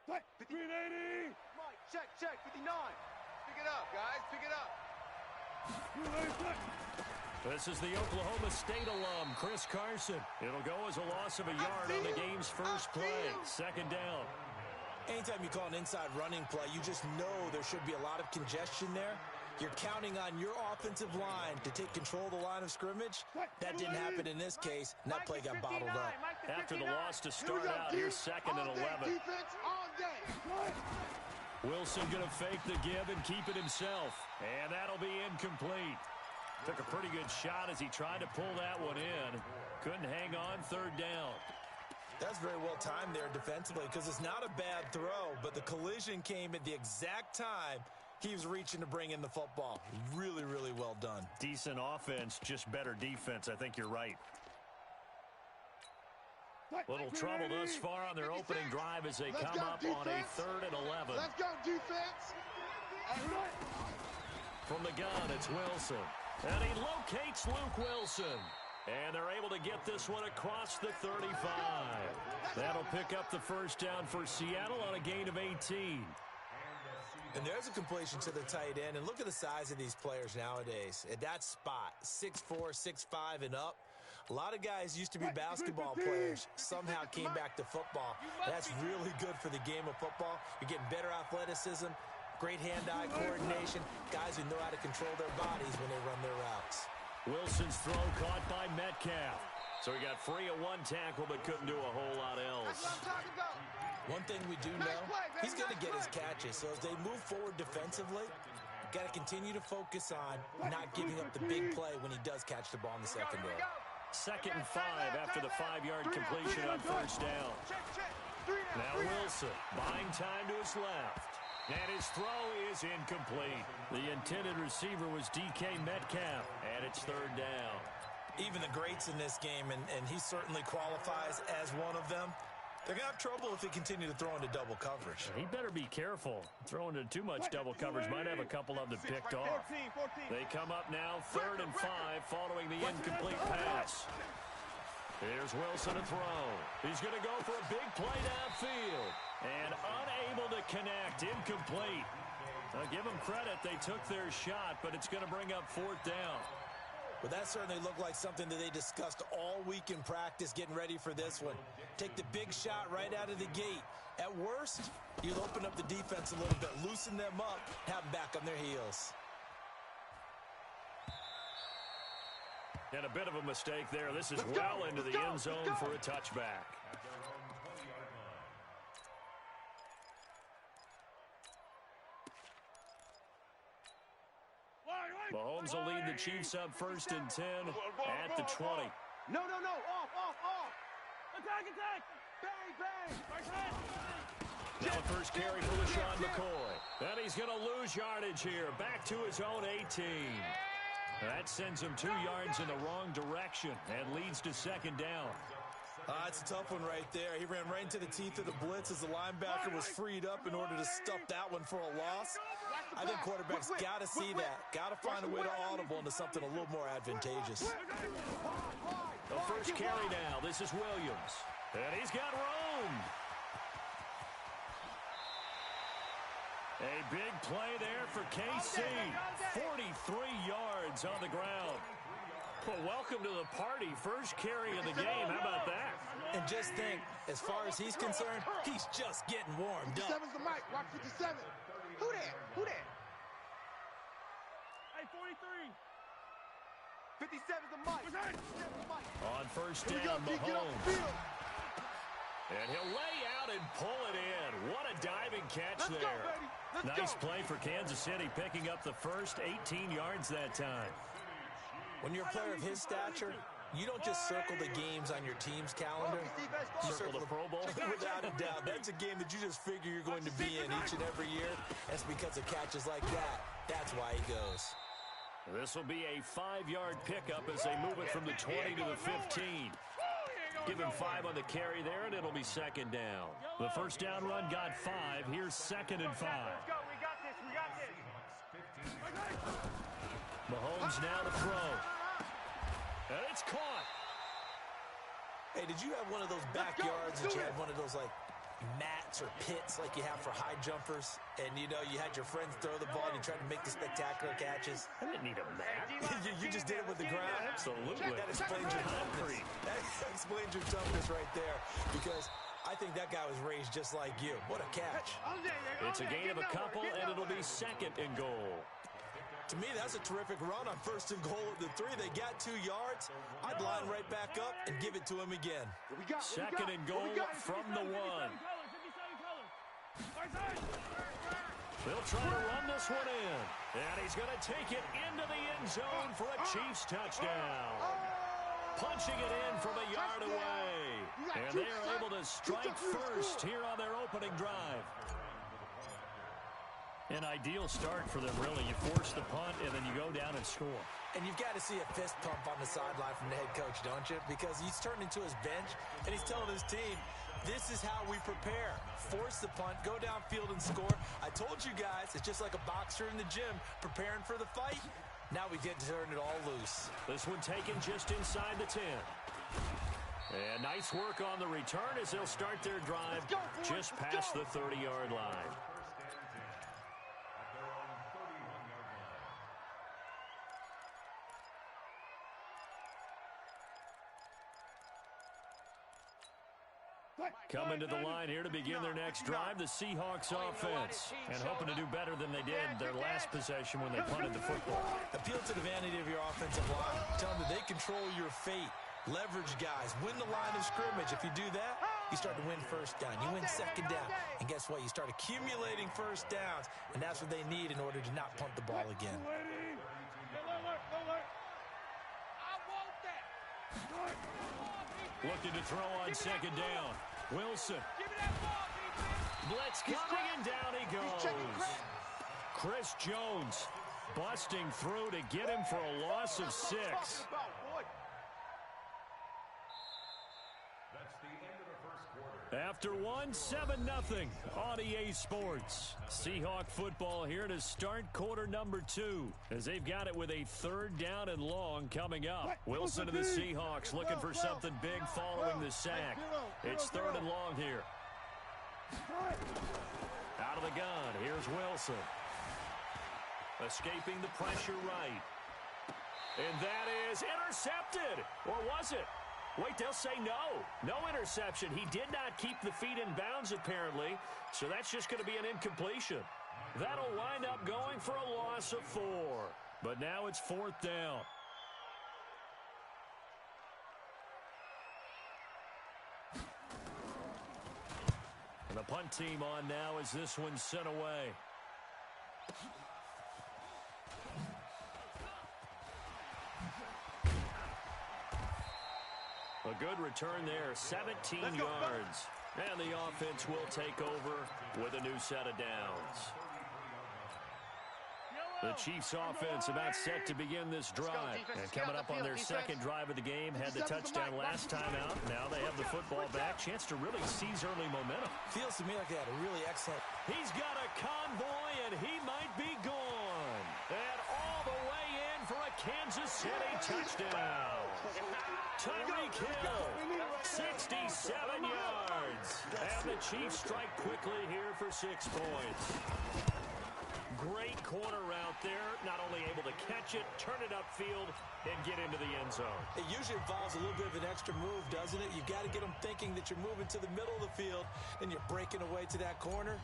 What? 380! Mike, check, 59. Pick it up, guys, pick it up. This is the Oklahoma State alum, Chris Carson. It'll go as a loss of a yard on the game's first play. Second down. Anytime you call an inside running play, you just know there should be a lot of congestion there. You're counting on your offensive line to take control of the line of scrimmage. That didn't happen in this case, and that play got bottled up. After the loss to start out, here's second and 11. Wilson going to fake the give and keep it himself. And that'll be incomplete. Took a pretty good shot as he tried to pull that one in. Couldn't hang on third down. That's very well timed there defensively because it's not a bad throw, but the collision came at the exact time he was reaching to bring in the football. Really, really well done. Decent offense, just better defense. I think you're right. Little trouble thus far on their opening drive as they come up on a 3rd and 11. Let's go, defense. From the gun, it's Wilson. And he locates Luke Wilson. And they're able to get this one across the 35. That'll pick up the first down for Seattle on a gain of 18. And there's a completion to the tight end. And look at the size of these players nowadays. At that spot, 6'4", 6'5", and up. A lot of guys used to be basketball players, somehow came back to football. That's really good for the game of football. You're getting better athleticism, great hand-eye coordination, guys who know how to control their bodies when they run their routes. Wilson's throw caught by Metcalf. So he got free of one tackle but couldn't do a whole lot else. One thing we do know, he's going to get his catches. So as they move forward defensively, got to continue to focus on not giving up the big play when he does catch the ball in the secondary. 2nd and 5 after the 5-yard completion on first down. Now Wilson buying time to his left. And his throw is incomplete. The intended receiver was DK Metcalf, and it's 3rd down. Even the greats in this game, and he certainly qualifies as one of them, they're going to have trouble if they continue to throw into double coverage. He better be careful. Throwing into too much double coverage might have a couple of them picked off. They come up now 3rd and 5 following the incomplete pass. Here's Wilson to throw. He's going to go for a big play downfield. And unable to connect. Incomplete. Now give them credit. They took their shot, but it's going to bring up 4th down. With Well, that certainly looked like something that they discussed all week in practice getting ready for this one. Take the big shot right out of the gate. At worst, you'll open up the defense a little bit, loosen them up, have them back on their heels. And a bit of a mistake there. This is well into the end zone for a touchback. Mahomes will lead the Chiefs up 1st and 10 at the 20. No. Off. Attack. Bang. Now the first carry for LaShawn McCoy. And he's going to lose yardage here. Back to his own 18. That sends him 2 yards in the wrong direction and leads to 2nd down. It's a tough one right there. He ran right into the teeth of the blitz as the linebacker was freed up in order to stuff that one for a loss. I think quarterbacks got to see that. Got to find a way to audible into something a little more advantageous. The first carry now. This is Williams. And he's got room. A big play there for KC. 43 yards on the ground. Well, welcome to the party. First carry of the game. How about that? And just think, as far as he's concerned, he's just getting warmed up. 57's the mic. Watch 57. Who that? Hey, 43. 57's the mic. On first down, Mahomes. And he'll lay out and pull it in. What a diving catch there. Nice play for Kansas City, picking up the first 18 yards that time. When you're a player of his stature, you don't just circle the games on your team's calendar. You Circle the Pro Bowl. Without a doubt. That's a game that you just figure you're going to be in each and every year. That's because of catches like that. That's why he goes. This will be a 5-yard pickup as they move it from the 20 to the 15. Give him 5 on the carry there, and it'll be 2nd down. The first down run got 5. Here's 2nd and 5. Let's go. We got this. Mahomes now to throw. And it's caught. Hey, did you have one of those backyards that you had one of those, like, mats or pits like you have for high jumpers? And, you know, you had your friends throw the ball and you tried to make the spectacular catches? I didn't need a mat. you just did it with the ground? Absolutely. That explains your toughness. That explains your toughness right there, because I think that guy was raised just like you. What a catch. It's a gain of a couple, and it'll be 2nd and goal. To me, that's a terrific run on 1st and goal at the 3. They got 2 yards. I'd line right back up and give it to him again. 2nd and goal from the 1. They'll try to run this one in. And he's going to take it into the end zone for a Chiefs touchdown. Punching it in from a yard away. And they are able to strike first here on their opening drive. An ideal start for them, really. You force the punt, and then you go down and score. And you've got to see a fist pump on the sideline from the head coach, don't you? Because he's turning to his bench, and he's telling his team, this is how we prepare. Force the punt, go downfield and score. I told you guys, it's just like a boxer in the gym preparing for the fight. Now we get to turn it all loose. This one taken just inside the 10. And nice work on the return as they'll start their drive just past the 30-yard line. Coming to the line here to begin their next drive, the Seahawks offense. And hoping to do better than they did their last possession when they punted the football. Appeal to the vanity of your offensive line. Tell them that they control your fate. Leverage guys. Win the line of scrimmage. If you do that, you start to win 1st down. You win 2nd down. And guess what? You start accumulating 1st downs. And that's what they need in order to not punt the ball again. Looking to throw on 2nd down. Wilson. Blitz coming, and down he goes. Chris Jones busting through to get him for a loss of 6. After one, 7-0 on EA Sports. Seahawk football here to start quarter number 2 as they've got it with a 3rd down and long coming up. Wilson to the Seahawks looking for something big following the sack. It's 3rd and long here. Out of the gun, here's Wilson. Escaping the pressure right. And that is intercepted. Or was it? Wait, they'll say no. No interception. He did not keep the feet in bounds, apparently. So that's just going to be an incompletion. That'll wind up going for a loss of 4. But now it's 4th down. And the punt team on now as this one's sent away. A good return there, 17 yards. And the offense will take over with a new set of downs. The Chiefs offense about set to begin this drive. And coming up on their second drive of the game, had the touchdown last time out. Now they have the football back. Chance to really seize early momentum. Feels to me like they had a really excellent. He's got a convoy, and he might be gone. And all the way in for a Kansas City touchdown. Tyreek Hill, 67 yards. And the Chiefs strike quickly here for 6 points. Great corner out there, not only able to catch it, turn it upfield, and get into the end zone. It usually involves a little bit of an extra move, doesn't it? You've got to get them thinking that you're moving to the middle of the field, and you're breaking away to that corner.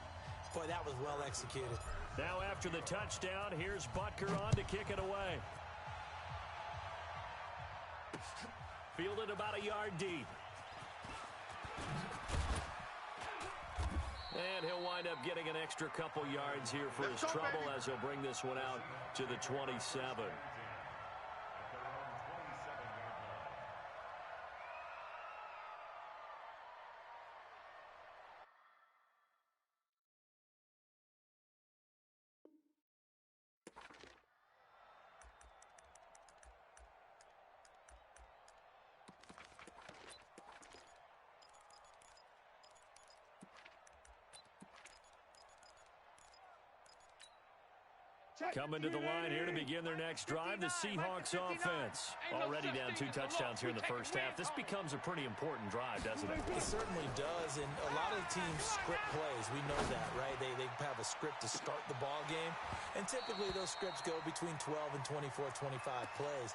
Boy, that was well executed. Now after the touchdown, here's Butker on to kick it away. Fielded about a yard deep. And he'll wind up getting an extra couple yards here for his trouble as he'll bring this one out to the 27. Coming to the line here to begin their next drive, the Seahawks offense. Already down 2 touchdowns here in the first half. This becomes a pretty important drive, doesn't it? It certainly does, and a lot of teams script plays. We know that, right? They have a script to start the ball game, and typically those scripts go between 12 and 24, 25 plays.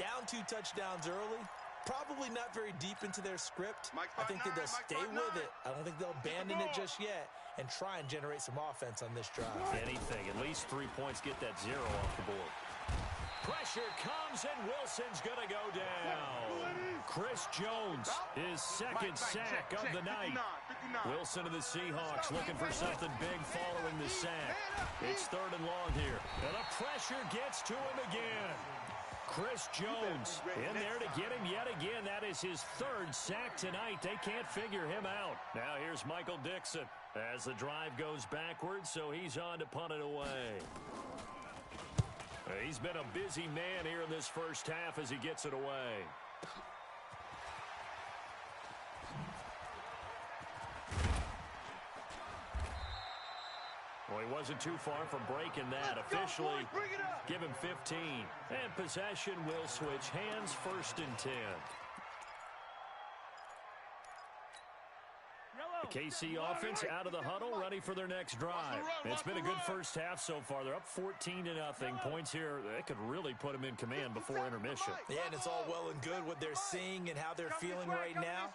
Down 2 touchdowns early, probably not very deep into their script. I think that they'll stay with it. I don't think they'll abandon it just yet and try and generate some offense on this drive. Anything. At least 3 points, get that 0 off the board. Pressure comes, and Wilson's going to go down. Chris Jones, his second sack of the night. Wilson of the Seahawks looking for something big following the sack. It's 3rd and long here. And the pressure gets to him again. Chris Jones in there to get him yet again. That is his 3rd sack tonight. They can't figure him out. Now here's Michael Dixon as the drive goes backwards, so he's on to punt it away. He's been a busy man here in this first half as he gets it away. Well, he wasn't too far from breaking that. Officially, give him 15. And possession will switch hands, 1st and 10. The KC offense out of the huddle, ready for their next drive. It's been a good first half so far. They're up 14-0. Points here, they could really put them in command before intermission. Yeah, and it's all well and good what they're seeing and how they're feeling right now.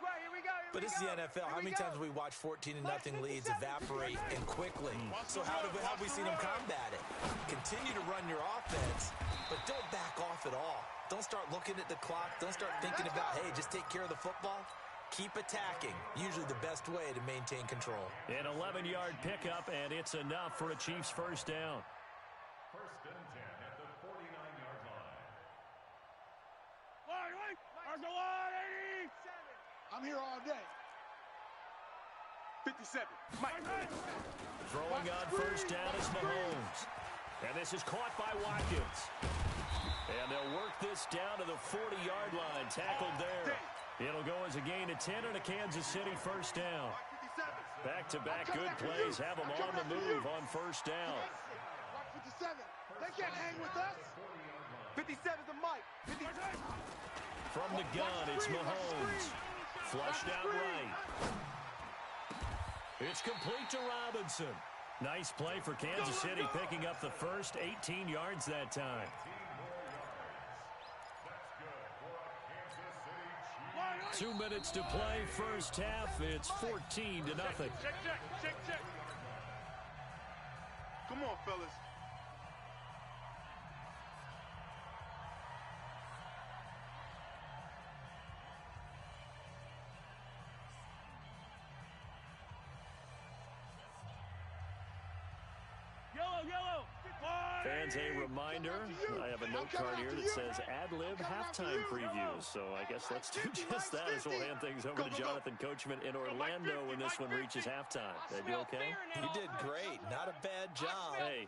But this is the NFL. How many times have we watched 14-0 leads evaporate and quickly? So how have we seen them combat it? Continue to run your offense, but don't back off at all. Don't start looking at the clock. Don't start thinking about, hey, just take care of the football. Keep attacking. Usually the best way to maintain control. An 11-yard pickup, and it's enough for a Chiefs first down. 1st and 10 at the 49-yard line. I'm here all day. 57. Mike. Throwing on first down is Mahomes. And this is caught by Watkins. And they'll work this down to the 40-yard line. Tackled there. It'll go as a gain of 10 and a Kansas City first down. Back-to-back good plays have them on the move on first down. 57. They can't hang with us. 57's a Mike. From the gun, it's Mahomes. Flushed out right. It's complete to Robinson. Nice play for Kansas City, picking up the first 18 yards that time. 2 minutes to play, first half. It's 14-0. Check. Come on, fellas. Yellow. Fans, a reminder, I have a note card here that says ad-lib halftime previews. So I guess let's do just that as we'll hand things over to Jonathan Coachman in Orlando when this one reaches halftime. Did you okay? You did great. Not a bad job. Hey,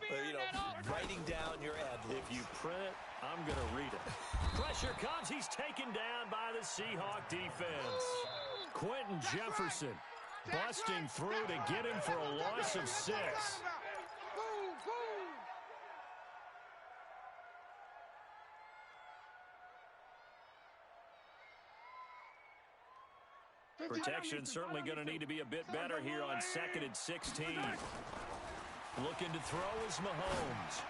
writing down your ad-libs. If you print it, I'm going to read it. Pressure comes. He's taken down by the Seahawk defense. Quentin Jefferson busting through to get him for a loss of 6. Protection certainly going to need to be a bit better here on 2nd and 16. Looking to throw is Mahomes.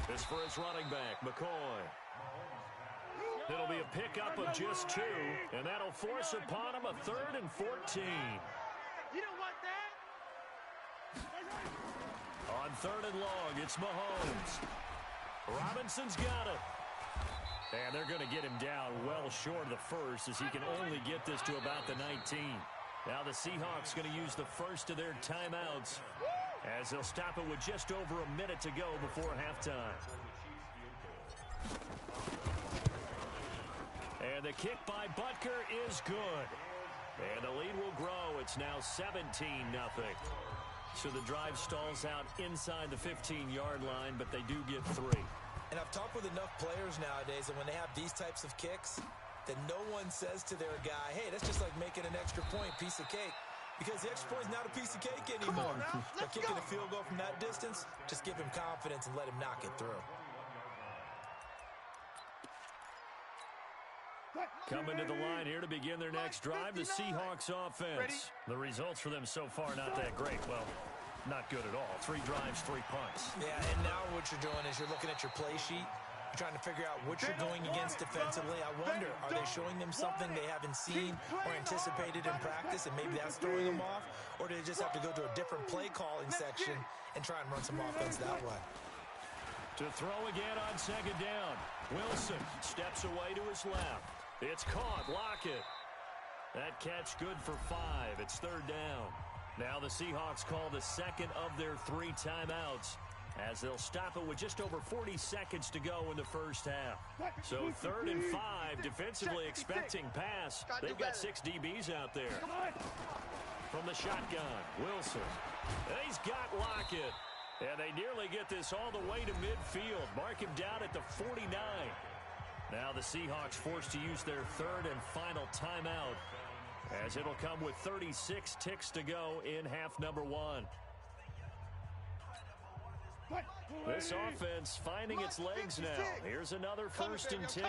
This for his running back, McCoy. It'll be a pickup of just 2, and that'll force upon him a 3rd and 14. You don't want that? On 3rd and long, it's Mahomes. Robinson's got it. And they're going to get him down well short of the first as he can only get this to about the 19. Now the Seahawks going to use the first of their timeouts as they'll stop it with just over a minute to go before halftime. And the kick by Butker is good. And the lead will grow. It's now 17-0. So the drive stalls out inside the 15-yard line, but they do get 3. And I've talked with enough players nowadays that when they have these types of kicks, that no one says to their guy, hey, that's just like making an extra point, piece of cake. Because the extra point is not a piece of cake anymore. By kicking a field goal from that distance, just give him confidence and let him knock it through. Coming to the line here to begin their next drive, the Seahawks offense. The results for them so far not that great. Well, not good at all. 3 drives, 3 punts. Yeah, and now what you're doing is you're looking at your play sheet. You're trying to figure out what you're going against defensively. I wonder, are they showing them something they haven't seen or anticipated in practice, and maybe that's throwing them off? Or do they just have to go to a different play calling section and try and run some offense that way? To throw again on 2nd down. Wilson steps away to his left. It's caught. Lockett. That catch good for 5. It's 3rd down. Now the Seahawks call the second of their 3 timeouts as they'll stop it with just over 40 seconds to go in the first half. So 3rd and 5, defensively expecting pass. They've got 6 DBs out there. From the shotgun, Wilson. And he's got Lockett. And they nearly get this all the way to midfield. Mark him down at the 49. Now the Seahawks forced to use their 3rd and final timeout, as it'll come with 36 ticks to go in half number 1. This offense finding its legs now. Here's another 1st and 10.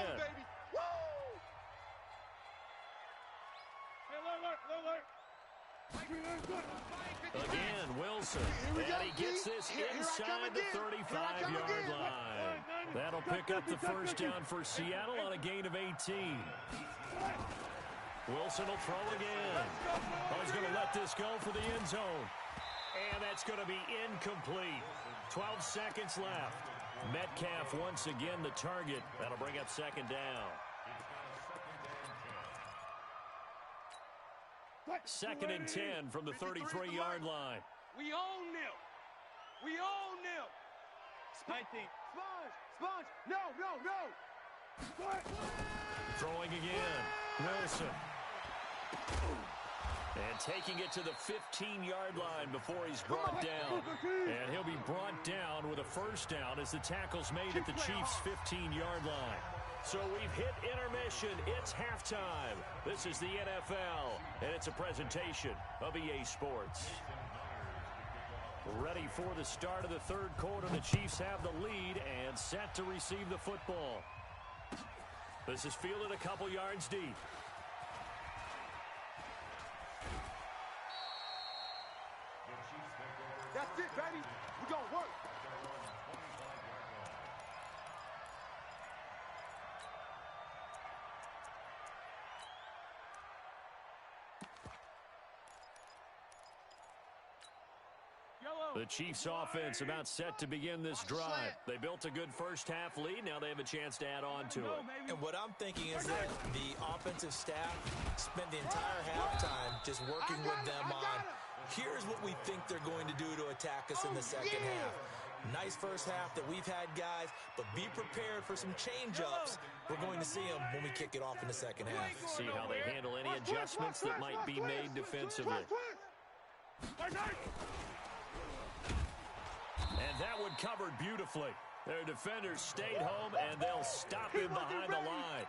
Again, Wilson. And he gets this inside the 35-yard line. That'll pick up the 1st down for Seattle on a gain of 18. Wilson will throw again. He's going to let this go for the end zone. And that's going to be incomplete. 12 seconds left. Metcalf once again the target. That'll bring up 2nd down. 2nd and 10 from the 33-yard line. We own them. We own them. 19. Sponge. No. Throwing again. Wilson. And taking it to the 15-yard line before he's brought down. And he'll be brought down with a 1st down as the tackle's made at the Chiefs' 15-yard line. So we've hit intermission. It's halftime. This is the NFL, and it's a presentation of EA Sports. Ready for the start of the 3rd quarter. The Chiefs have the lead and set to receive the football. This is fielded a couple yards deep. That's it, baby. We're going to work. The Chiefs offense about set to begin this drive. They built a good first half lead. Now they have a chance to add on to it. And what I'm thinking is that the offensive staff spent the entire halftime just working with them on, here's what we think they're going to do to attack us in the second half. Nice first half that we've had, guys, but be prepared for some change-ups. We're going to see them when we kick it off in the second half. See how they handle any adjustments that might be made defensively. And that one covered beautifully. Their defenders stayed home, and they'll stop him behind the line.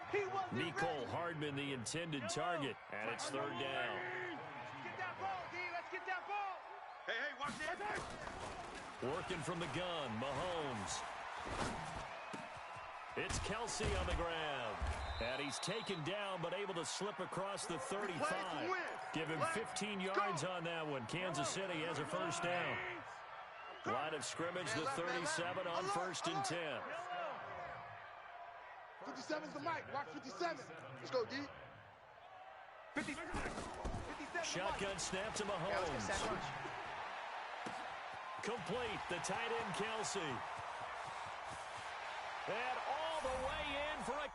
Nicole Hardman, the intended target, and it's third down. Get that ball, D. Let's get that ball. Hey, watch it. Working from the gun, Mahomes. It's Kelsey on the ground. And he's taken down, but able to slip across the 35. Give him 15 yards on that one. Kansas City has a first down. Line of scrimmage, the 37 on 1st and 10. 57's the mic. Watch 57. Let's go, D. 57. Shotgun snap to Mahomes. Complete, the tight end, Kelsey. And all the way in for a...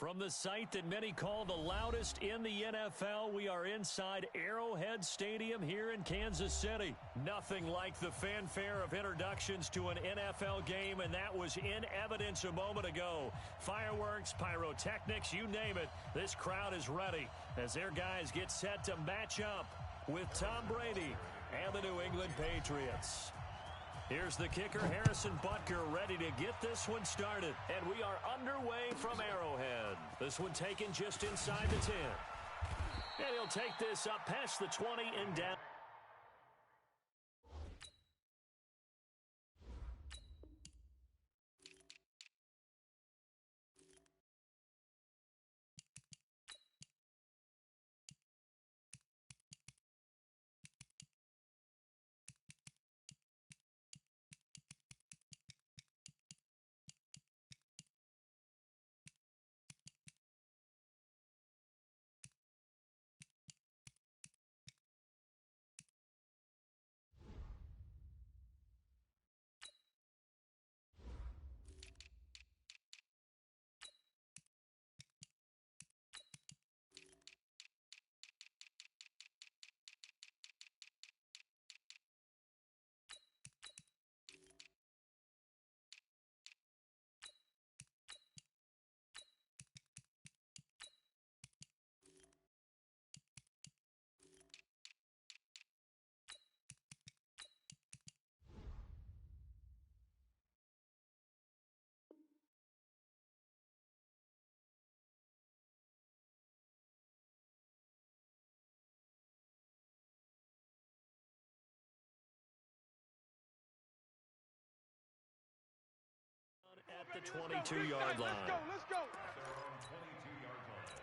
From the site that many call the loudest in the NFL, we are inside Arrowhead Stadium here in Kansas City. Nothing like the fanfare of introductions to an NFL game, and that was in evidence a moment ago. Fireworks, pyrotechnics, you name it. This crowd is ready as their guys get set to match up with Tom Brady and the New England Patriots. Here's the kicker, Harrison Butker, ready to get this one started. And we are underway from Arrowhead. This one taken just inside the 10. And he'll take this up past the 20 and down. the 22-yard line. Let's go. At their own 22-yard line.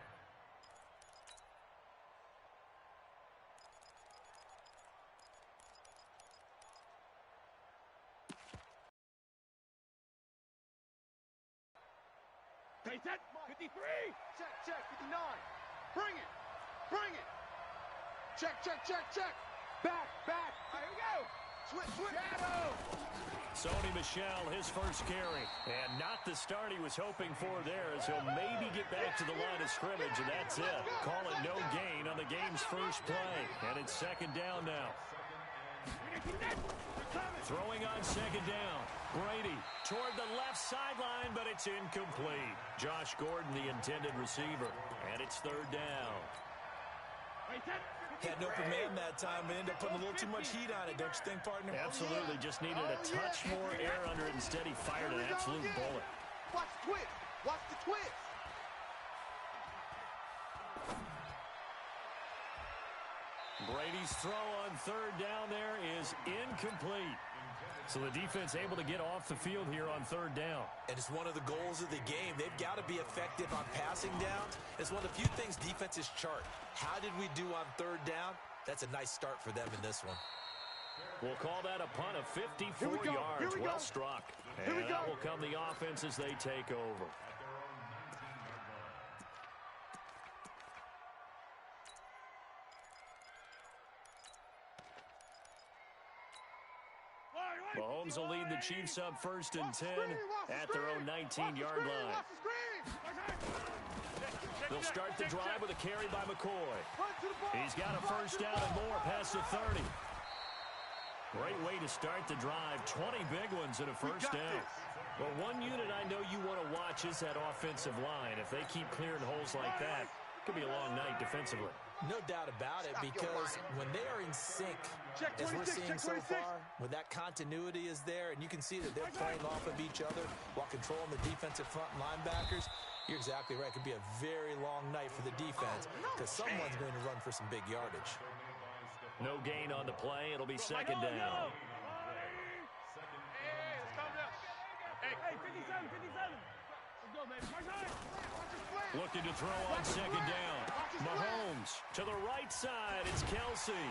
Hey, set. 53. Check, 59. Bring it. Check. Back. All right, here we go. Switch. Shadow. Sony Michel, his first carry. And not the start he was hoping for there, as he'll maybe get back to the line of scrimmage, and that's it. Call it no gain on the game's first play. And it's second down now. Throwing on second down. Brady toward the left sideline, but it's incomplete. Josh Gordon, the intended receiver. And it's third down. Had an open man that time, but ended up putting a little too much heat on it, don't you think, partner? Absolutely. Just needed a touch more air under it. Instead, he fired an absolute bullet. Watch the twist. Brady's throw on third down there is incomplete. So the defense able to get off the field here on third down. And it's one of the goals of the game. They've got to be effective on passing downs. It's one of the few things defenses chart. How did we do on third down? That's a nice start for them in this one. We'll call that a punt of 54 yards. Well struck. And that will come the offense as they take over. Mahomes will lead the Chiefs up first and 10 at their own 19-yard line. They'll start the drive with a carry by McCoy. He's got a first down and more past the 30. Great way to start the drive. 20 big ones and a first down. Well, one unit I know you want to watch is that offensive line. If they keep clearing holes like that, it could be a long night defensively. No doubt about it, because when they are in sync, as we're seeing so far, when that continuity is there, and you can see that they're playing off of each other while controlling the defensive front linebackers, you're exactly right. It could be a very long night for the defense because someone's going to run for some big yardage. No gain on the play. It'll be second down. Hey, let's calm down. Hey, 57. Let's go, baby. Looking to throw on second down. Mahomes to the right side. It's Kelsey.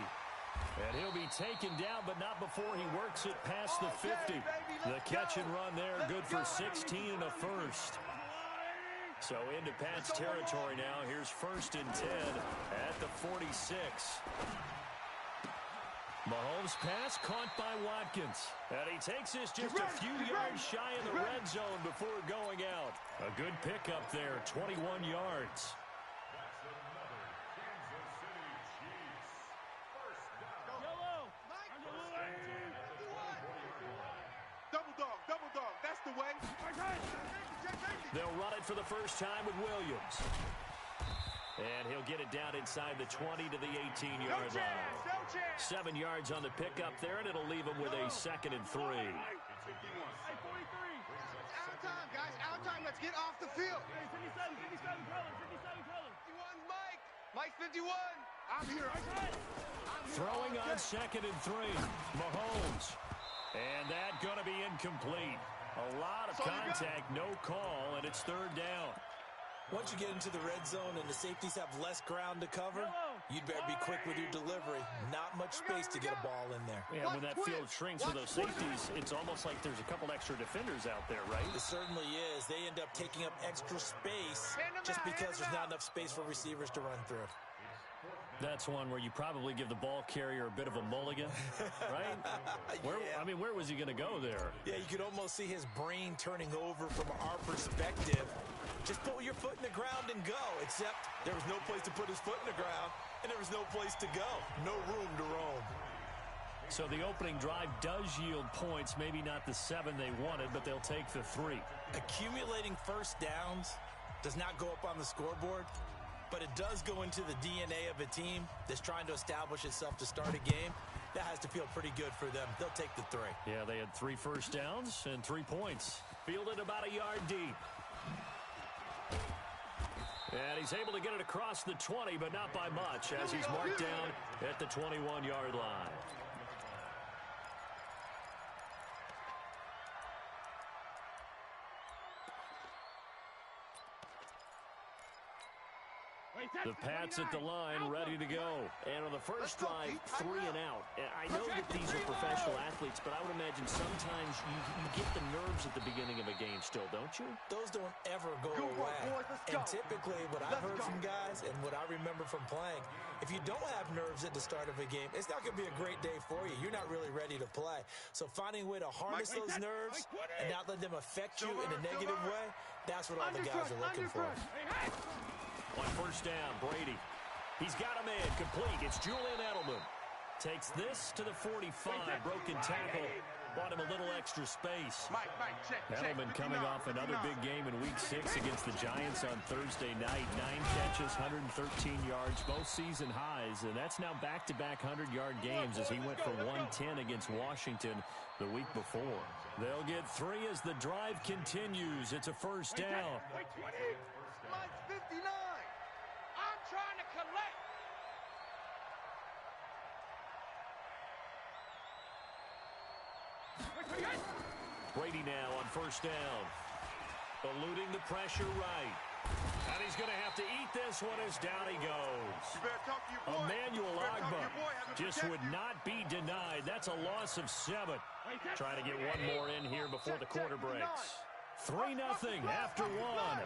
And he'll be taken down, but not before he works it past the 50. The catch and run there, good for 16 and a first. So into Pat's territory now. Here's first and 10 at the 46. Mahomes' pass caught by Watkins. And he takes this just a few yards shy in the red zone before going out. A good pickup there, 21 yards. That's another Kansas City Chiefs. First down. Double dog. That's the way. They'll run it for the first time with Williams. And he'll get it down inside the 20 to the 18-yard line. 7 yards on the pickup there, and it'll leave him with a second and 3. Out time, guys. Out time. Let's get off the field. 57 color. 51, Mike. Mike 51. I'm here. Throwing on second and 3. Mahomes. And that going to be incomplete. A lot of contact, no call, and it's third down. Once you get into the red zone and the safeties have less ground to cover, you'd better be quick with your delivery. Not much space to get a ball in there. Yeah, when that field shrinks with those safeties, it's almost like there's a couple extra defenders out there, right? It certainly is. They end up taking up extra space just because there's not enough space for receivers to run through. That's one where you probably give the ball carrier a bit of a mulligan, right? Where was he going to go there? Yeah, you could almost see his brain turning over from our perspective. Just put your foot in the ground and go, except there was no place to put his foot in the ground, and there was no place to go. No room to roam. So the opening drive does yield points, maybe not the 7 they wanted, but they'll take the 3. Accumulating first downs does not go up on the scoreboard, but it does go into the DNA of a team that's trying to establish itself to start a game. That has to feel pretty good for them. They'll take the 3. Yeah, they had 3 first downs and 3 points. Fielded about a yard deep. And he's able to get it across the 20, but not by much, as he's marked down at the 21-yard line. The Pats at the line, ready to go. And on the first drive, 3 and out. I know that these are professional athletes, but I would imagine sometimes you get the nerves at the beginning of a game still, don't you? Those don't ever go away. And typically what I've heard from guys and what I remember from playing, if you don't have nerves at the start of a game, it's not going to be a great day for you. You're not really ready to play. So finding a way to harness those nerves and not let them affect you in a negative way, that's what all the guys are looking for. On first down, Brady. He's got a man complete. It's Julian Edelman. Takes this to the 45. Broken tackle. Bought him a little extra space. Edelman coming off another big game in Week 6 against the Giants on Thursday night. 9 catches, 113 yards, both season highs. And that's now back-to-back 100-yard games as he went for 110 against Washington the week before. They'll get 3 as the drive continues. It's a first down. Mike's 59. I'm trying to collect. Brady now on first down. Eluding the pressure right. And he's going to have to eat this one as down he goes. You better talk to your boy. Emmanuel Agba just would not be denied. That's a loss of 7. Trying to get one more in here before the quarter breaks. 3-0 after 1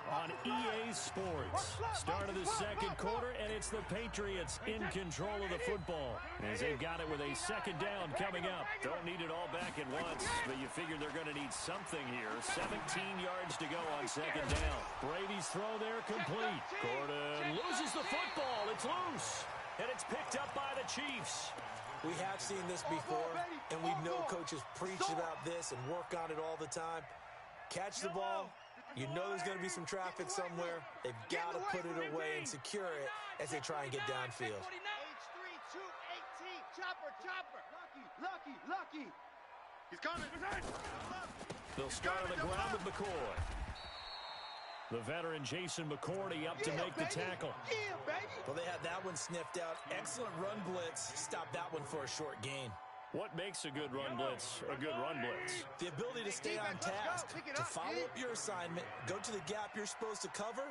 on EA Sports. Start of the second quarter, and it's the Patriots in control of the football as they've got it with a second down coming up. Don't need it all back at once, but you figure they're going to need something here. 17 yards to go on second down. Brady's throw there complete. Gordon loses the football. It's loose, and it's picked up by the Chiefs. We have seen this before, and we know coaches preach about this and work on it all the time. Catch the ball. You know there's going to be some traffic somewhere. They've got to put it away and secure it as they try and get downfield. H3, 218. Chopper. Lucky. He's coming. They'll start on the ground with McCoy. The veteran Jason McCourty up to make the tackle. Yeah, baby. Well, they had that one sniffed out. Excellent run blitz. Stop that one for a short gain. What makes a good run blitz a good run blitz? The ability to stay on task, to follow up your assignment, go to the gap you're supposed to cover,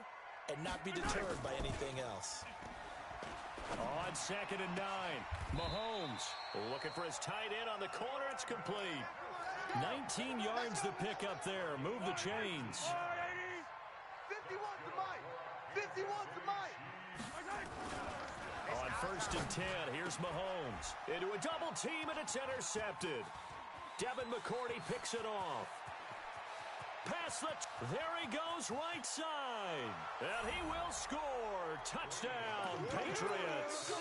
and not be deterred by anything else. On 2nd and 9, Mahomes looking for his tight end on the corner. It's complete. 19 yards to pick up there. Move the chains. 51 to Mike. 51 to Mike. On 1st and 10, here's Mahomes. Into a double team, and it's intercepted. Devin McCourty picks it off. There he goes, right side. And he will score. Touchdown, Patriots.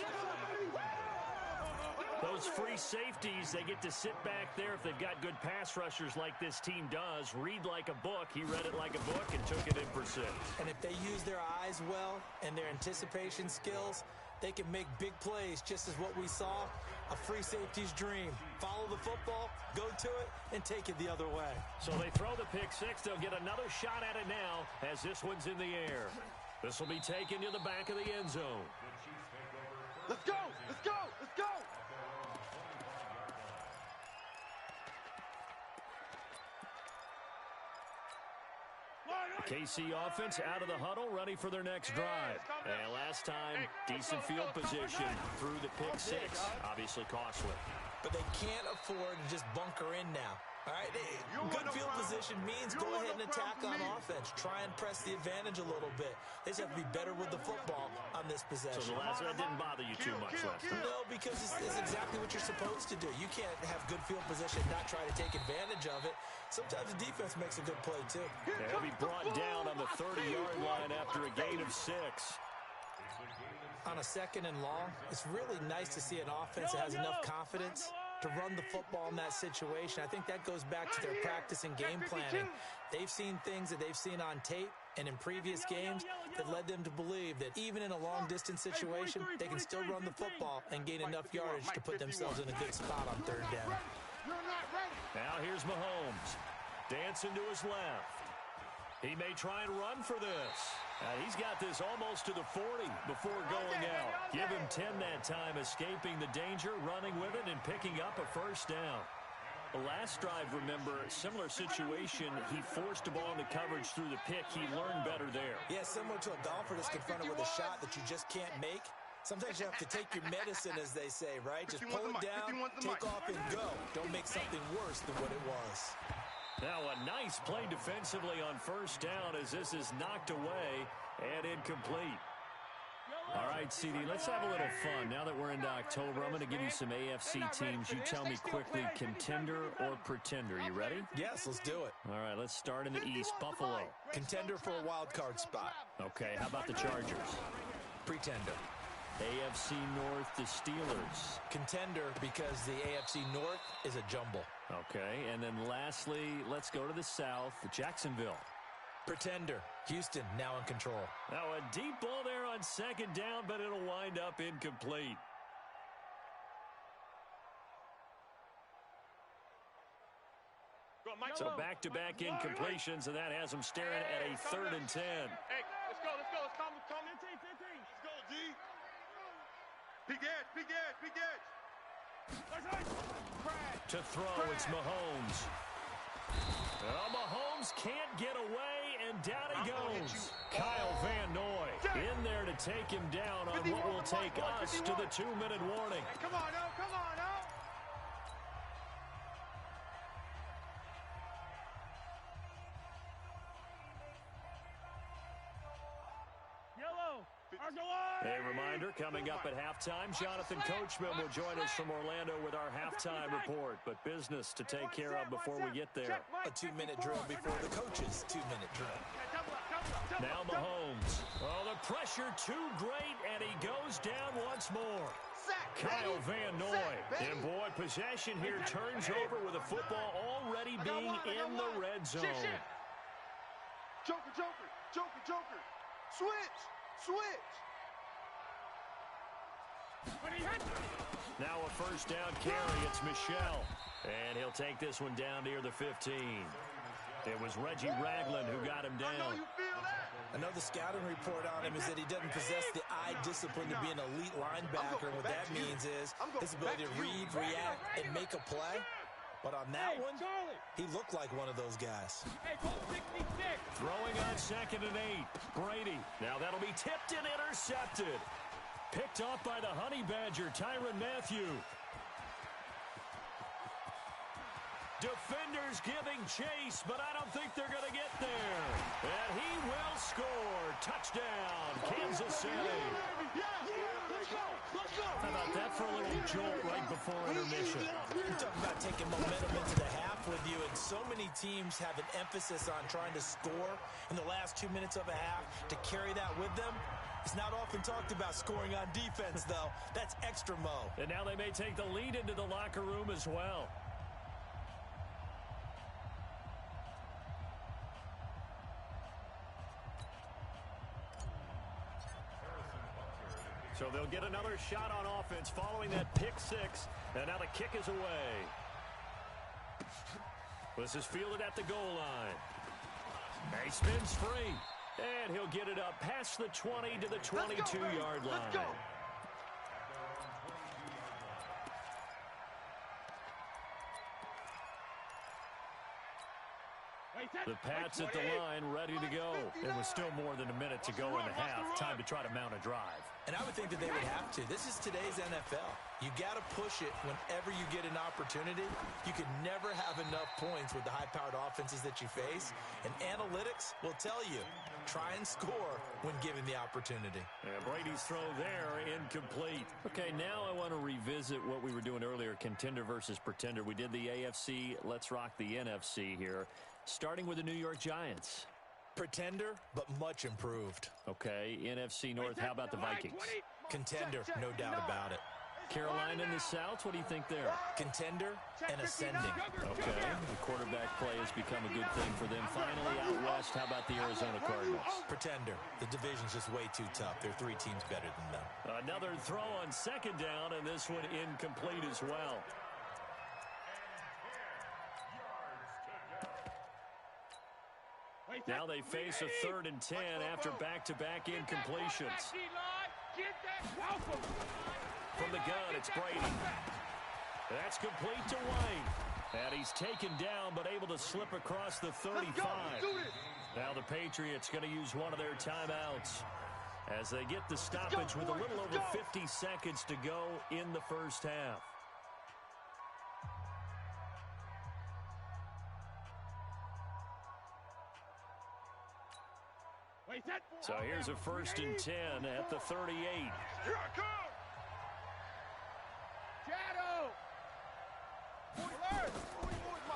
Those free safeties, they get to sit back there if they've got good pass rushers like this team does. Read like a book. He read it like a book and took it in for 6. And if they use their eyes well and their anticipation skills, they can make big plays, just as what we saw, a free safety's dream. Follow the football, go to it, and take it the other way. So they throw the pick 6. They'll get another shot at it now as this one's in the air. This will be taken to the back of the end zone. Let's go. KC offense out of the huddle, ready for their next drive. And last time, decent field position through the pick 6. Obviously costly. But they can't afford to just bunker in now. All right, good field position means go ahead and attack on offense. Try and press the advantage a little bit. They just have to be better with the football on this possession. So the last one didn't bother you too much last time? No, because it's exactly what you're supposed to do. You can't have good field position and not try to take advantage of it. Sometimes the defense makes a good play, too. They'll be brought down on the 30-yard line after a gain of 6. On a 2nd and long, it's really nice to see an offense that has enough confidence to run the football in that situation. I think that goes back to their practice and game planning. They've seen things that they've seen on tape and in previous games that led them to believe that even in a long-distance situation, they can still run the football and gain enough yardage to put themselves in a good spot on 3rd down. Now here's Mahomes. Dancing to his left. He may try and run for this. He's got this almost to the 40 before going out. Give him 10 that time, escaping the danger, running with it, and picking up a first down. Last drive, remember, similar situation. He forced a ball into coverage through the pick. He learned better there. Yeah, similar to a golfer that's confronted with a shot that you just can't make. Sometimes you have to take your medicine, as they say, right? Just pull it down, take off, and go. Don't make something worse than what it was. Now a nice play defensively on first down as this is knocked away and incomplete. All right, CD, let's have a little fun. Now that we're into October, I'm going to give you some AFC teams. You tell me quickly, contender or pretender. You ready? Yes, let's do it. All right, let's start in the East. Buffalo. Contender for a wild card spot. Okay, how about the Chargers? Pretender. AFC North, the Steelers. Contender because the AFC North is a jumble. Okay, and then lastly, let's go to the South, Jacksonville. Pretender. Houston now in control. Now a deep ball there on second down, but it'll wind up incomplete. So back-to-back incompletions, and that has them staring at a 3rd and 10. Hey, let's go. Let's calm. 15. Let's go, D. Big edge. To throw, it's Mahomes. Well, Mahomes can't get away, and down he goes. Kyle Van Noy in there to take him down on what will take us to the 2-minute warning. Hey, come on, now. A reminder, coming up at halftime, Jonathan Coachman will join us from Orlando with our halftime report. But business to take care of before we get there. A 2-minute drill before the coach's 2-minute drill. Now Mahomes. Oh, the pressure too great, and he goes down once more. Kyle Van Noy. And boy, possession here turns over with the football already being in the red zone. Joker. Switch. Now a first down carry. It's Michelle. And he'll take this one down near the 15. It was Reggie Ragland who got him down. I know the scouting report on him is that he doesn't possess the eye discipline to be an elite linebacker. And what that means is his ability to read, react, and make a play. But on that one, he looked like one of those guys. Throwing on 2nd and 8. Brady. Now that'll be tipped and intercepted. Picked off by the Honey Badger, Tyrann Mathieu. Defenders giving chase, but I don't think they're going to get there. And he will score. Touchdown, Kansas City. How about that for a little jolt right before intermission? You're talking about taking momentum into the half with you, and so many teams have an emphasis on trying to score in the last 2 minutes of a half to carry that with them. It's not often talked about scoring on defense, though. That's extra mo. And now they may take the lead into the locker room as well. So they'll get another shot on offense following that pick 6. And now the kick is away. This is fielded at the goal line. He spins free. And he'll get it up past the 20 to the 22-yard line. Let's go. The Pats at the line, ready to go. It was still more than a minute to go in the half. Time to try to mount a drive. And I would think that they would have to. This is today's NFL. You got to push it whenever you get an opportunity. You can never have enough points with the high-powered offenses that you face. And analytics will tell you, try and score when given the opportunity. And Brady's throw there, incomplete. Okay, now I want to revisit what we were doing earlier, contender versus pretender. We did the AFC, let's rock the NFC here. Starting with the New York Giants. Pretender, but much improved. Okay, NFC North, how about the Vikings? Contender, no doubt about it. Carolina in the South, what do you think there? Contender and ascending. Okay, the quarterback play has become a good thing for them. Finally, out west, how about the Arizona Cardinals? Pretender. The division's just way too tough. There are 3 teams better than them. Another throw on second down, and this one incomplete as well. Now they face a 3rd and 10 after back-to-back incompletions. From the gun, it's Brady. That's complete to Wayne. And he's taken down, but able to slip across the 35. Now the Patriots going to use one of their timeouts as they get the stoppage with a little over 50 seconds to go in the first half. So here's a 1st and 10 at the 38. Here I come! Shadow!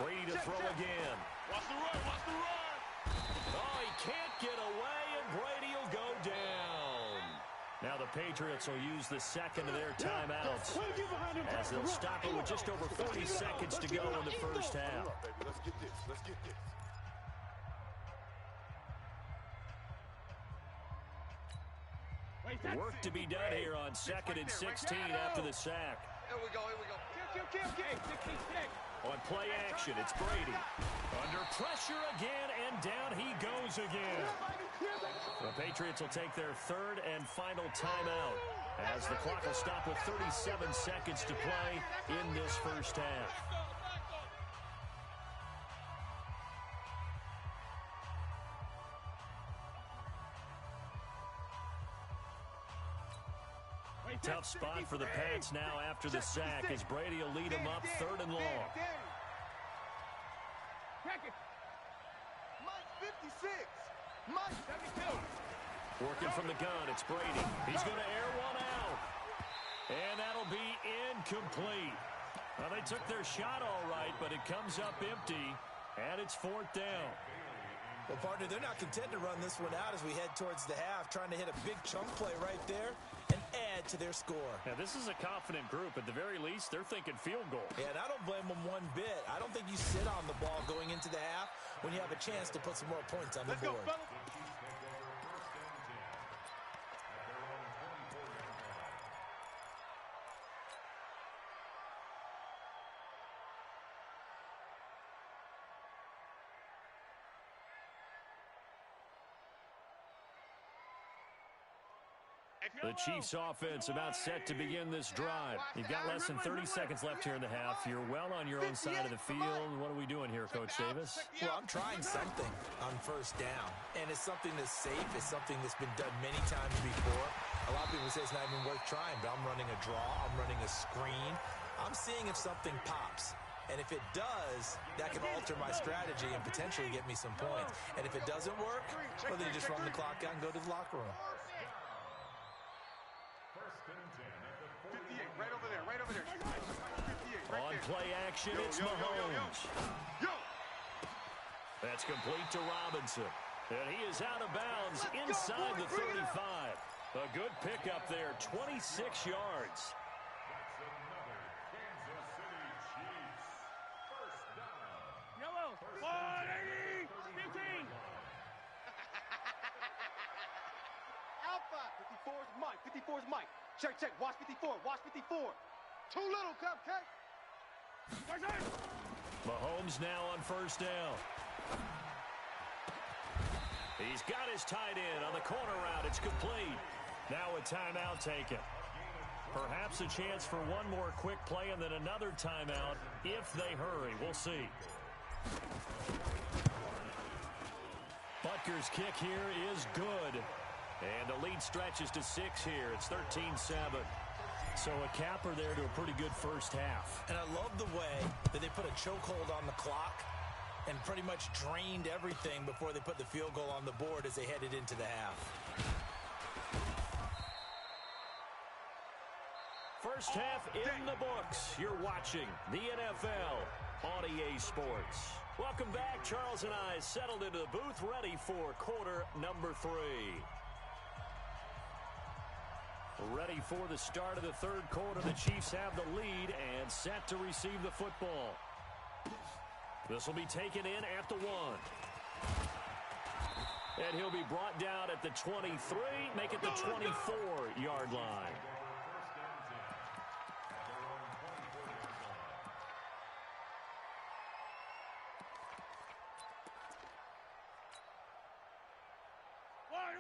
Brady to throw again. Watch the run, watch the run! Oh, he can't get away, and Brady will go down. Now the Patriots will use the second of their timeouts as they'll stop it with just over 40 seconds to go in the first half. Let's get this, let's get this. Work to be done here on 2nd and 16 after the sack. Here we go, here we go. Kill. 66. On play action, it's Brady. Under pressure again, and down he goes again. The Patriots will take their 3rd and final timeout as the clock will stop with 37 seconds to play in this first half. Tough spot for the Pats now after the sack as Brady will lead them up 3rd and long. Mike 56. Mike 72. Working from the gun, it's Brady. He's going to air one out. And that'll be incomplete. Well, they took their shot all right, but it comes up empty, and it's 4th down. Well, partner, they're not content to run this one out as we head towards the half, trying to hit a big chunk play right there and add to their score. Now, this is a confident group. At the very least, they're thinking field goal. Yeah, and I don't blame them one bit. I don't think you sit on the ball going into the half when you have a chance to put some more points on the board. Let's go, fellas. The Chiefs offense about set to begin this drive. You've got less than 30 seconds left here in the half. You're well on your own side of the field. What are we doing here, Coach Davis? Well, I'm trying something on 1st down, and it's something that's safe. It's something that's been done many times before. A lot of people say it's not even worth trying, but I'm running a draw. I'm running a screen. I'm seeing if something pops. And if it does, that can alter my strategy and potentially get me some points. And if it doesn't work, well, then you just run the clock out and go to the locker room. 58, right over there, right over there. 58, right On there. play action, it's Yo. Mahomes. That's complete to Robinson. And he is out of bounds inside the 35. A good pickup there, 26 yards. That's another Kansas City Chiefs first down. Yellow. 180. 15. Alpha. 54 is Mike. 54 is Mike. Check. Watch 54. Watch 54. Too little, cupcake. Mahomes now on 1st down. He's got his tight end on the corner route. It's complete. Now a timeout taken. Perhaps a chance for one more quick play and then another timeout if they hurry. We'll see. Butker's kick here is good. And the lead stretches to 6 here. It's 13-7. So a capper there to a pretty good first half. And I love the way that they put a chokehold on the clock and pretty much drained everything before they put the field goal on the board as they headed into the half. First half in the books. You're watching the NFL on EA Sports. Welcome back. Charles and I settled into the booth ready for quarter number 3. Ready for the start of the 3rd quarter. The Chiefs have the lead and set to receive the football. This will be taken in at the 1. And he'll be brought down at the 23, make it the 24-yard line.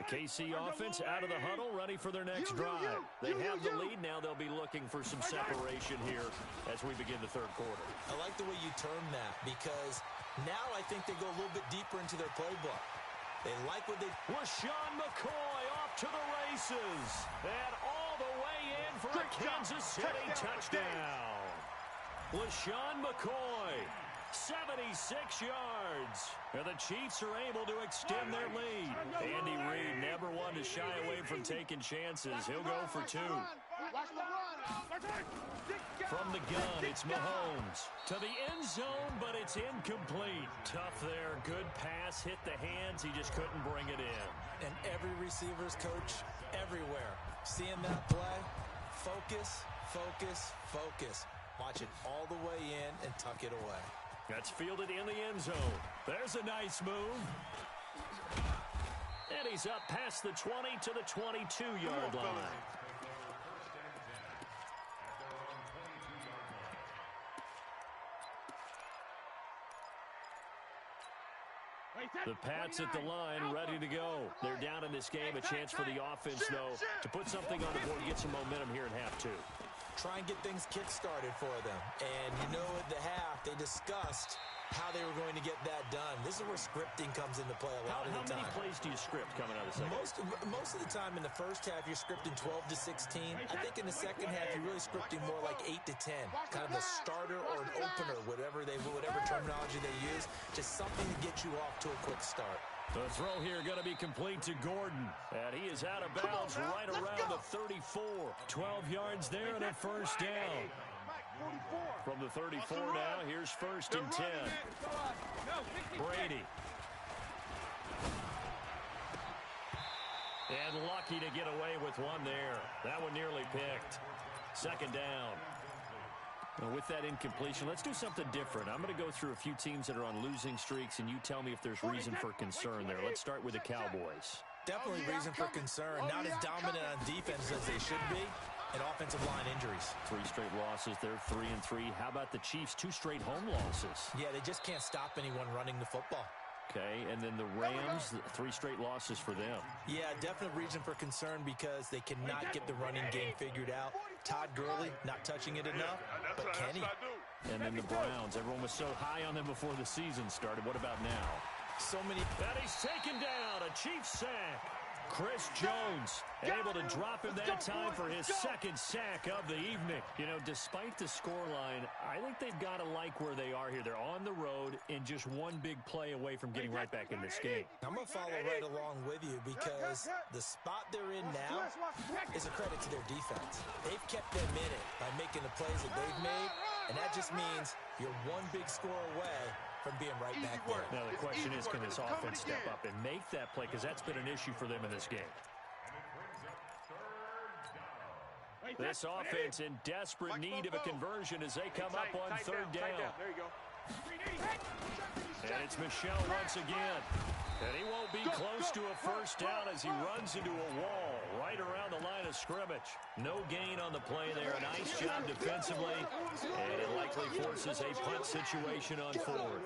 KC offense out of the huddle, ready for their next drive. They have the lead. Now they'll be looking for some separation here as we begin the third quarter. I like the way you term that because now I think they go a little bit deeper into their playbook. They like what they... LaShawn McCoy off to the races. And all the way in for a Kansas City touchdown. LaShawn McCoy, 76 yards. And the Chiefs are able to extend their lead. Andy Reid never one to shy away from taking chances. He'll go for two. From the gun, it's Mahomes. To the end zone, but it's incomplete. Tough there. Good pass. Hit the hands. He just couldn't bring it in. And every receiver's coach everywhere. Seeing that play, focus, focus, focus. Watch it all the way in and tuck it away. That's fielded in the end zone. There's a nice move. And he's up past the 20 to the 22-yard line. The Pats at the line, ready to go. They're down in this game. A chance for the offense, though, to put something on the board, get some momentum here in half two. Try and get things kick-started for them. And you know at the half, they discussed how they were going to get that done. This is where scripting comes into play a lot of the time. How many plays do you script coming out of the second? Most of the time in the first half, you're scripting 12 to 16. I think in the second half, you're really scripting more like 8 to 10. Kind of a starter or an opener, whatever terminology they use. Just something to get you off to a quick start. The throw here going to be complete to Gordon. And he is out of bounds right around the 34. 12 yards there and a first down. From the 34 now, here's first and 10. Brady. And lucky to get away with one there. That one nearly picked. Second down. Now with that incompletion, let's do something different. I'm going to go through a few teams that are on losing streaks, and you tell me if there's reason for concern there. Let's start with the Cowboys. Definitely reason for concern. Not as dominant on defense as they should be. And offensive line injuries. 3 straight losses. They're 3-3. How about the Chiefs? 2 straight home losses. Yeah, they just can't stop anyone running the football. Okay, and then the Rams, 3 straight losses for them. Yeah, definite reason for concern because they cannot get the running game figured out. Todd Gurley not touching it enough, but Kenny. And then the Browns. Everyone was so high on them before the season started. What about now? So many. And he's taken down. A Chiefs sack. Chris Jones able to drop him that time for his second sack of the evening. You know, despite the scoreline, I think they've got to like where they are here. They're on the road and just one big play away from getting right back in this game. I'm going to follow right along with you because the spot they're in now is a credit to their defense. They've kept them in it by making the plays that they've made, and that just means you're one big score away from being right back there. Now the question is, can this offense step up and make that play? Because that's been an issue for them in this game. This offense in desperate need of a conversion as they come up on third down. There you go. And it's Michel once again. And he won't be close to a first down as he runs into a wall right around the line of scrimmage. No gain on the play there. A nice job defensively. And it likely forces a punt situation on fourth.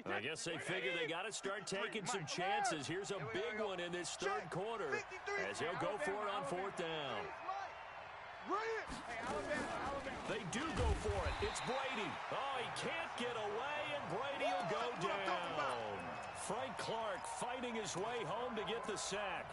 I guess they figure they got to start taking some chances. Here's a big one in this third quarter as he'll go for it on fourth down. They do go for it. It's Brady. Oh, he can't get away, and Brady will go down. Frank Clark fighting his way home to get the sack.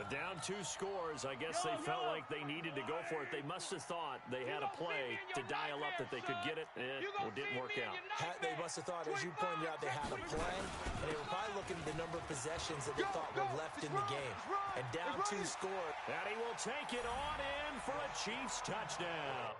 Down 2 scores. I guess they felt like they needed to go for it. They must have thought they had a play to dial up that they could get it. It didn't work out. They must have thought, as you pointed out, they had a play, and they were probably looking at the number of possessions that they thought were left in the game. And down 2 scores. And he will take it on in for a Chiefs touchdown.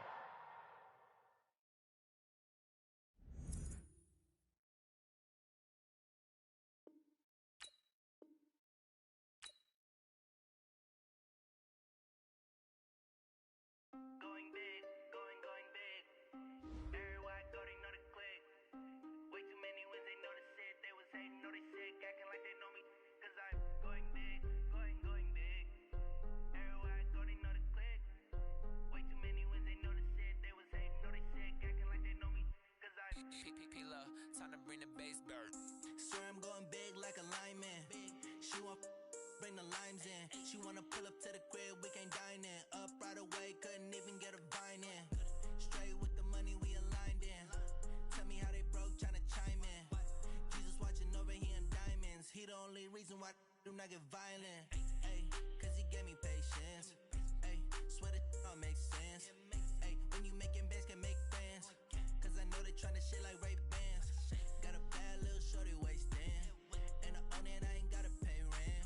Time to bring the bass back. Swear I'm going big like a lineman. She want bring the limes in. She wanna pull up to the crib, we can't dine in. Up right away, couldn't even get a vine in. Straight with the money we aligned in. Tell me how they broke, tryna chime in. Jesus watching over here in diamonds. He the only reason why do not get violent. Ay, cause he gave me patience. Ay, swear that all makes sense. Ay, when you making bands can make friends. Cause I know they tryna shit like Ray-Bans. Got a bad little shorty wasting. And I own it, I ain't gotta pay rent.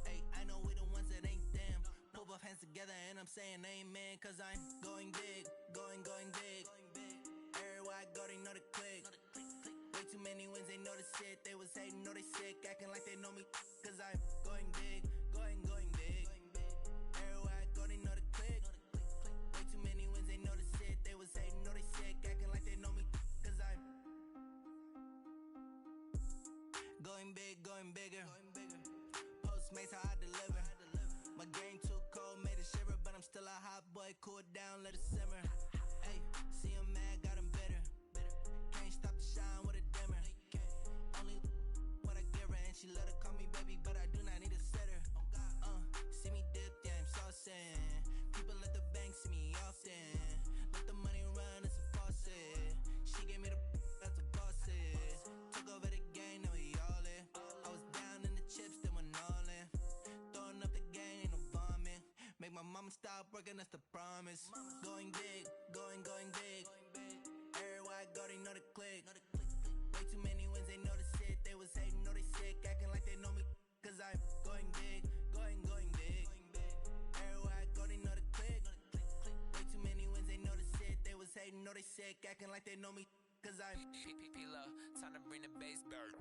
Ay, I know we the ones that ain't them. Pull both hands together and I'm saying amen. Cause I'm going big, going big. Everywhere I go, they know the click. Way too many wins, they know the shit. They was hating, know they sick, acting like they know me. Cause I'm going big, going big. Everywhere I go, they know the click. Way too many wins, they know the shit. They was hating, know they sick, acting like they know me. Cause I'm going bigger. Postmates, how I deliver. My game too cold, made it shiver. But I'm still a hot boy, cool it down, let it simmer. Hey, see him mad, got him bitter. Can't stop the shine with a dimmer. Only what I give her, and she let her call me baby, but I do not need a sitter. See me dip, yeah, I'm saucing. People at the bank see me often. Let the money run, it's a faucet. She gave me the that's a faucet. Took over the game, now we all in. I was down in the chips, then went all in. Throwing up the game, ain't no vomit. Make my mama stop working, that's the promise. Going big, going big. Everywhere I go, they know the click. Way too many wins, they know the shit. They was hating, know they sick, acting like they know me. Cause I'm going big, going big. Everywhere I go, they know the click. Way too many wins, they know the shit. They was hating, know they sick, acting like they know me. Cause I'm Time to bring the bass back.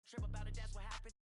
Trip about it, that's what happened.